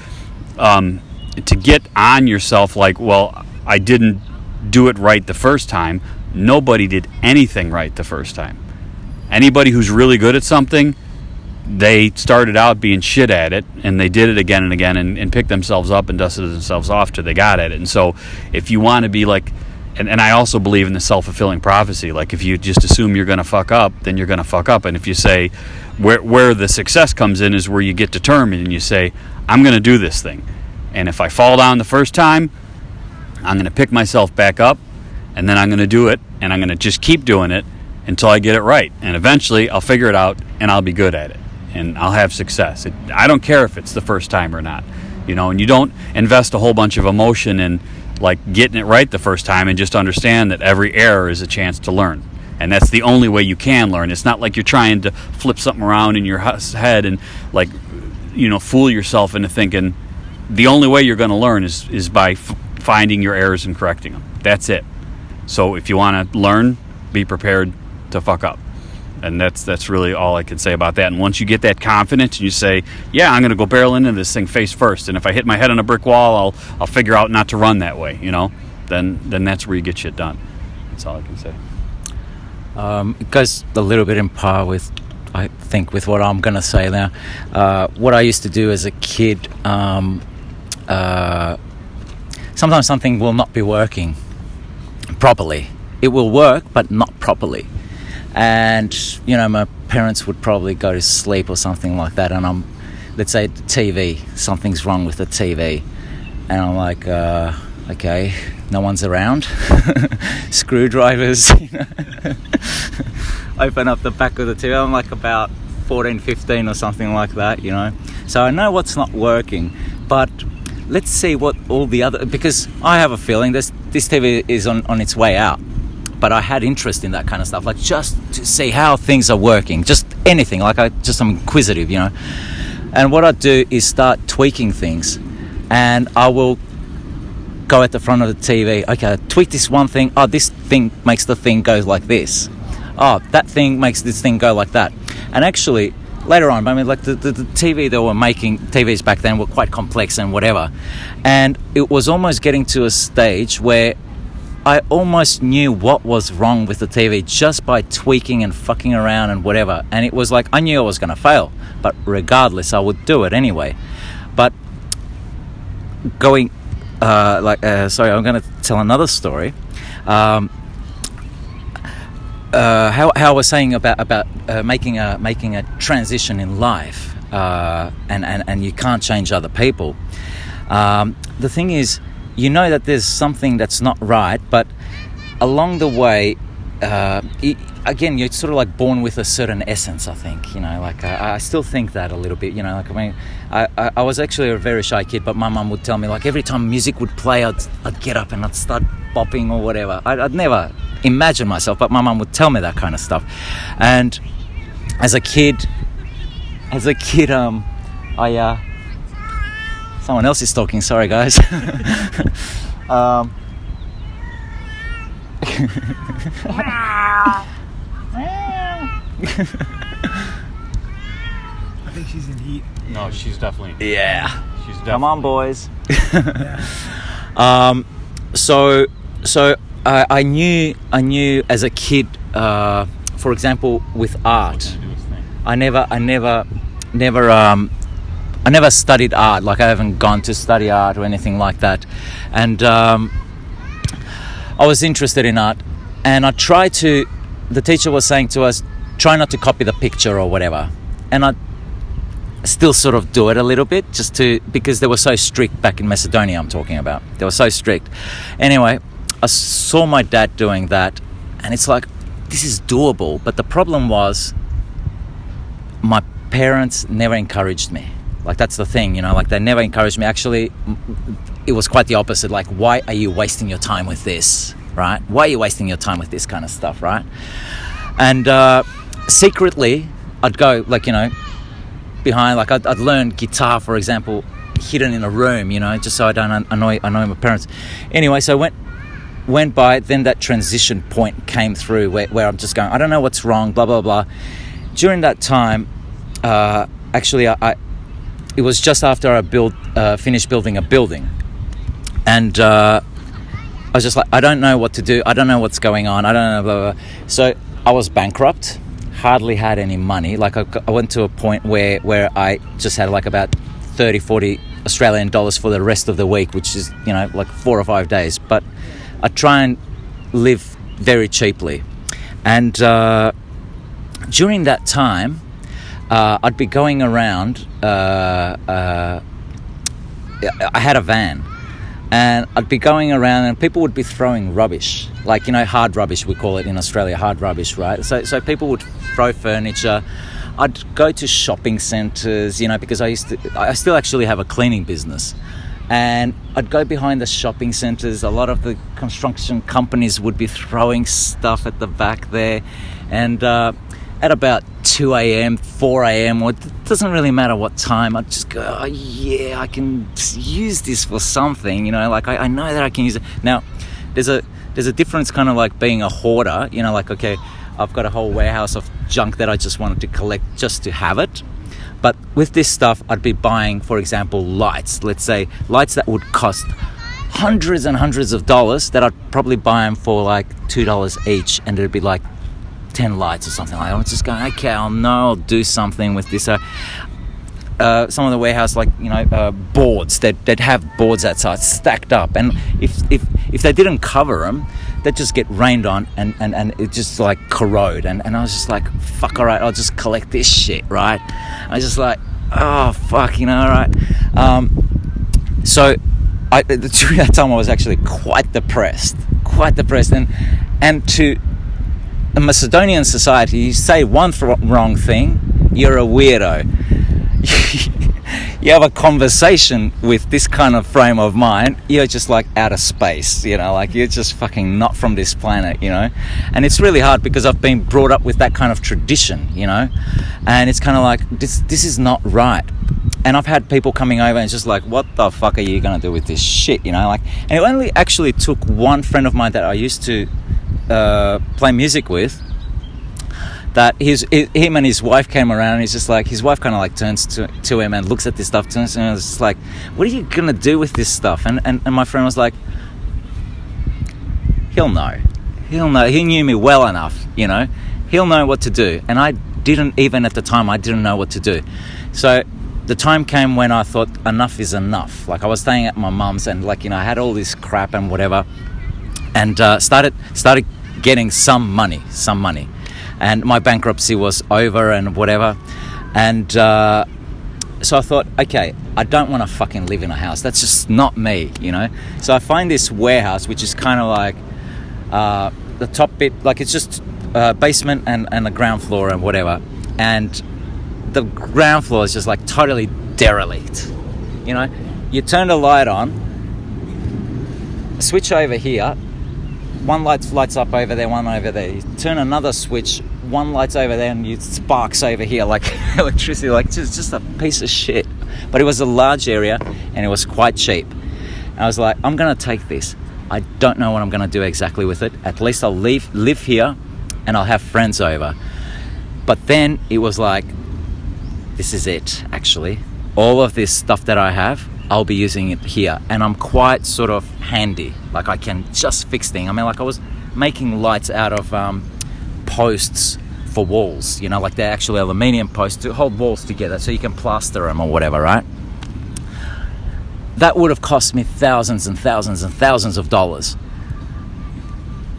to get on yourself like, well, I didn't do it right the first time, nobody did anything right the first time. Anybody who's really good at something, they started out being shit at it, and they did it again and again, and picked themselves up and dusted themselves off till they got at it. And so if you want to be like, and I also believe in the self-fulfilling prophecy, like if you just assume you're going to fuck up, then you're going to fuck up. And if you say, where the success comes in is where you get determined and you say, I'm going to do this thing. And if I fall down the first time, I'm going to pick myself back up, and then I'm going to do it, and I'm going to just keep doing it until I get it right. And eventually I'll figure it out, and I'll be good at it, and I'll have success. I don't care if it's the first time or not, you know, and you don't invest a whole bunch of emotion in like getting it right the first time, and just understand that every error is a chance to learn. And that's the only way you can learn. It's not like you're trying to flip something around in your head and like, you know, fool yourself into thinking the only way you're going to learn is by finding your errors and correcting them. That's it. So if you want to learn, be prepared to fuck up. And that's really all I can say about that. And once you get that confidence and you say, yeah, I'm going to go barrel into this thing face first, and if I hit my head on a brick wall, I'll figure out not to run that way, you know, then that's where you get shit done. That's all I can say. It goes a little bit in par with, I think, with what I'm going to say now. What I used to do as a kid, sometimes something will not be working properly. It will work, but not properly. And, you know, my parents would probably go to sleep or something like that, and let's say the TV, something's wrong with the TV. And I'm like, okay, no one's around. Screwdrivers, you know. Open up the back of the TV. I'm like about 14, 15 or something like that, you know. So I know what's not working, but let's see what all the other, because I have a feeling this TV is on its way out. But I had interest in that kind of stuff, like just to see how things are working, just anything, like I'm inquisitive, you know. And what I do is start tweaking things, and I will go at the front of the TV, okay, tweak this one thing, oh, this thing makes the thing go like this. Oh, that thing makes this thing go like that. And actually, later on, I mean, like the TV they were making, TVs back then were quite complex and whatever. And it was almost getting to a stage where I almost knew what was wrong with the TV just by tweaking and fucking around and whatever. And it was like, I knew I was going to fail, but regardless, I would do it anyway. But going, sorry, I'm going to tell another story. How I was saying about making a transition in life, and you can't change other people. The thing is, you know that there's something that's not right, but along the way, again, you're sort of like born with a certain essence, I think, you know, like I still think that a little bit, you know, like, I mean, I was actually a very shy kid, but my mum would tell me, like, every time music would play, I'd get up and I'd start bopping or whatever. I'd never imagine myself, but my mum would tell me that kind of stuff. And as a kid, someone else is talking, sorry guys. I think she's in heat. No, she's definitely. Yeah. She's definitely. Come on, boys. So I knew as a kid, for example, with art, I never studied art. Like, I haven't gone to study art or anything like that. And I was interested in art, and the teacher was saying to us, try not to copy the picture or whatever. And I still sort of do it a little bit, because they were so strict back in Macedonia, I'm talking about. They were so strict. Anyway, I saw my dad doing that, and it's like, this is doable. But the problem was, my parents never encouraged me. Like, that's the thing, you know, like, they never encouraged me. Actually, it was quite the opposite. Like, why are you wasting your time with this, right? Why are you wasting your time with this kind of stuff, right? And secretly, I'd go, like, you know, behind, like, I'd learn guitar, for example, hidden in a room, you know, just so I don't annoy my parents. Anyway, so went by, then that transition point came through where I'm just going, I don't know what's wrong, blah, blah, blah. During that time, actually, it was just after I finished building a building, and I was just like, I don't know what to do, I don't know what's going on, I don't know, blah, blah, blah. So I was bankrupt, hardly had any money. Like, I went to a point where I just had like about 30, 40 Australian dollars for the rest of the week, which is, you know, like 4 or 5 days. But I try and live very cheaply. And during that time, I'd be going around. I had a van. and I'd be going around and people would be throwing rubbish, like, you know, hard rubbish, we call it in Australia, hard rubbish, right? So people would throw furniture. I'd go to shopping centres, you know, because I still actually have a cleaning business. And I'd go behind the shopping centres. A lot of the construction companies would be throwing stuff at the back there. And at about 2 a.m., 4 a.m., or it doesn't really matter what time, I'd just go, oh, yeah, I can use this for something, you know, like I know that I can use it. Now, there's a difference kind of like being a hoarder, you know, like, okay, I've got a whole warehouse of junk that I just wanted to collect just to have it. But with this stuff, I'd be buying, for example, lights. Let's say lights that would cost hundreds and hundreds of dollars, that I'd probably buy them for like $2 each, and it'd be like 10 lights or something like that. I'm just going, okay, I'll do something with this. Some of the warehouse, like, you know, boards, they'd have boards outside stacked up, and if they didn't cover them, they'd just get rained on and it just like corrode, and I was just like, fuck, all right, I'll just collect this shit, right? I was just like, oh fuck, you know, all right. So during that time I was actually quite depressed, and to a Macedonian society, you say one wrong thing, you're a weirdo. You have a conversation with this kind of frame of mind, you're just like out of space, you know, like you're just fucking not from this planet, you know. And it's really hard because I've been brought up with that kind of tradition, you know, and it's kind of like, this is not right. And I've had people coming over and just like, what the fuck are you gonna do with this shit, you know, like. And it only actually took one friend of mine that I used to play music with, that him and his wife came around, and he's just like, his wife kind of like turns to him and looks at this stuff, and I was just like, what are you gonna do with this stuff? And my friend was like, he'll know, he knew me well enough, you know, he'll know what to do. And I didn't, even at the time, I didn't know what to do. So the time came when I thought enough is enough. Like, I was staying at my mum's, and like, you know, I had all this crap and whatever, and started getting some money, and my bankruptcy was over and whatever. And so I thought, okay, I don't want to fucking live in a house. That's just not me, you know. So I find this warehouse, which is kind of like the top bit, like it's just basement and the ground floor and whatever. And the ground floor is just like totally derelict, you know. You turn the light on, switch over here, one lights up over there, one over there. You turn another switch, one light's over there, and it sparks over here like electricity, like just a piece of shit. But it was a large area, and it was quite cheap. And I was like, I'm gonna take this. I don't know what I'm gonna do exactly with it. At least I'll live here, and I'll have friends over. But then it was like, this is it, actually. All of this stuff that I have, I'll be using it here. And I'm quite sort of handy. Like, I can just fix things. I mean, like, I was making lights out of posts for walls, you know, like they're actually aluminium posts to hold walls together so you can plaster them or whatever, right? That would have cost me thousands and thousands and thousands of dollars.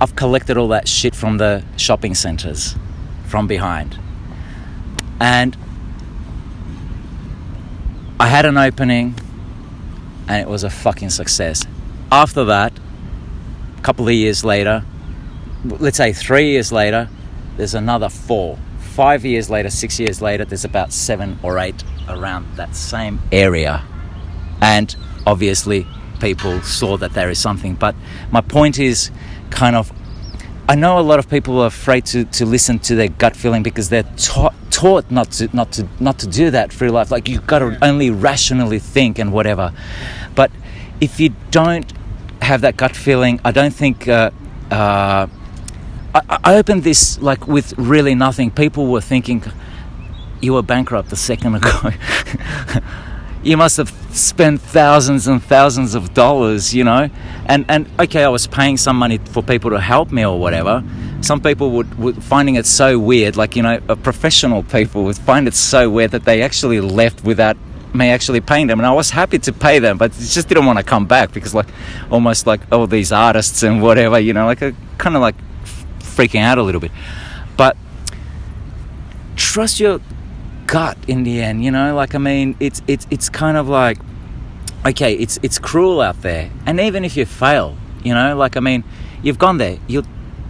I've collected all that shit from the shopping centres from behind. And I had an opening, and it was a fucking success. After that, a couple of years later, let's say 3 years later, there's another 4. 5 years later, 6 years later, there's about 7 or 8 around that same area. And obviously, people saw that there is something. But my point is kind of, I know a lot of people are afraid to listen to their gut feeling because they're taught not to do that through life. Like, you've got to only rationally think and whatever. But if you don't have that gut feeling, I don't think I opened this like with really nothing. People were thinking, you were bankrupt a second ago. You must have spent thousands and thousands of dollars, you know. And okay, I was paying some money for people to help me or whatever. Some people would finding it so weird, like, you know, professional people would find it so weird that they actually left without me actually paying them. And I was happy to pay them, but just didn't want to come back because, like, almost like all these artists and whatever, you know, like a kind of like freaking out a little bit. But trust your gut in the end, you know. Like, I mean, it's kind of like, okay, it's cruel out there, and even if you fail, you know, like, I mean, you've gone there, you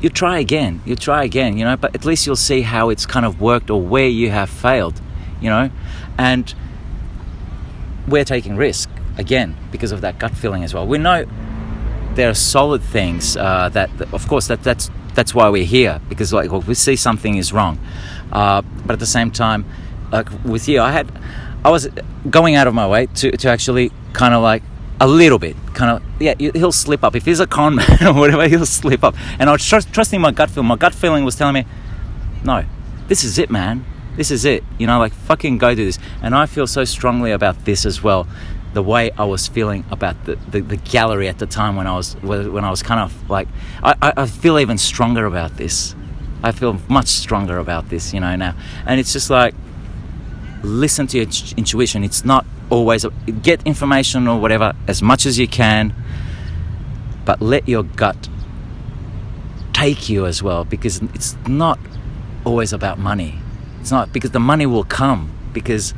try again, you know, but at least you'll see how it's kind of worked or where you have failed, you know. And we're taking risk again because of that gut feeling as well. We know there are solid things that of course that's why we're here, because like, well, we see something is wrong, but at the same time, like with you, I was going out of my way to actually kind of like a little bit kind of, yeah, he'll slip up if he's a con man or whatever, he'll slip up, and I was trusting my gut feeling. My gut feeling was telling me, no, this is it, man, this is it, you know, like, fucking go do this. And I feel so strongly about this as well, the way I was feeling about the gallery at the time when I was kind of like, I feel even stronger about this. I feel much stronger about this, you know, now. And it's just like, listen to your intuition. It's not always get information or whatever as much as you can, but let your gut take you as well, because it's not always about money. It's not, because the money will come because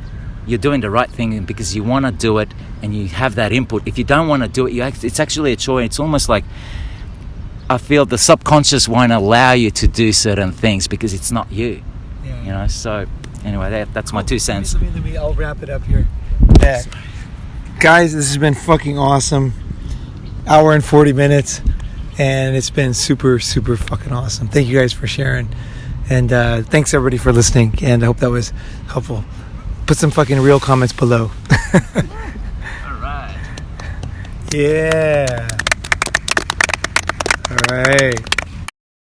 you're doing the right thing and because you want to do it and you have that input. If you don't want to do it, it's actually a choice. It's almost like, I feel the subconscious won't allow you to do certain things because it's not you. Yeah. You know, so anyway, that's my 2 cents. Let me, I'll wrap it up here. Yeah. Guys, this has been fucking awesome. Hour and 40 minutes, and it's been super, super fucking awesome. Thank you guys for sharing, and thanks everybody for listening, and I hope that was helpful. Put some fucking real comments below. All right. Yeah. All right.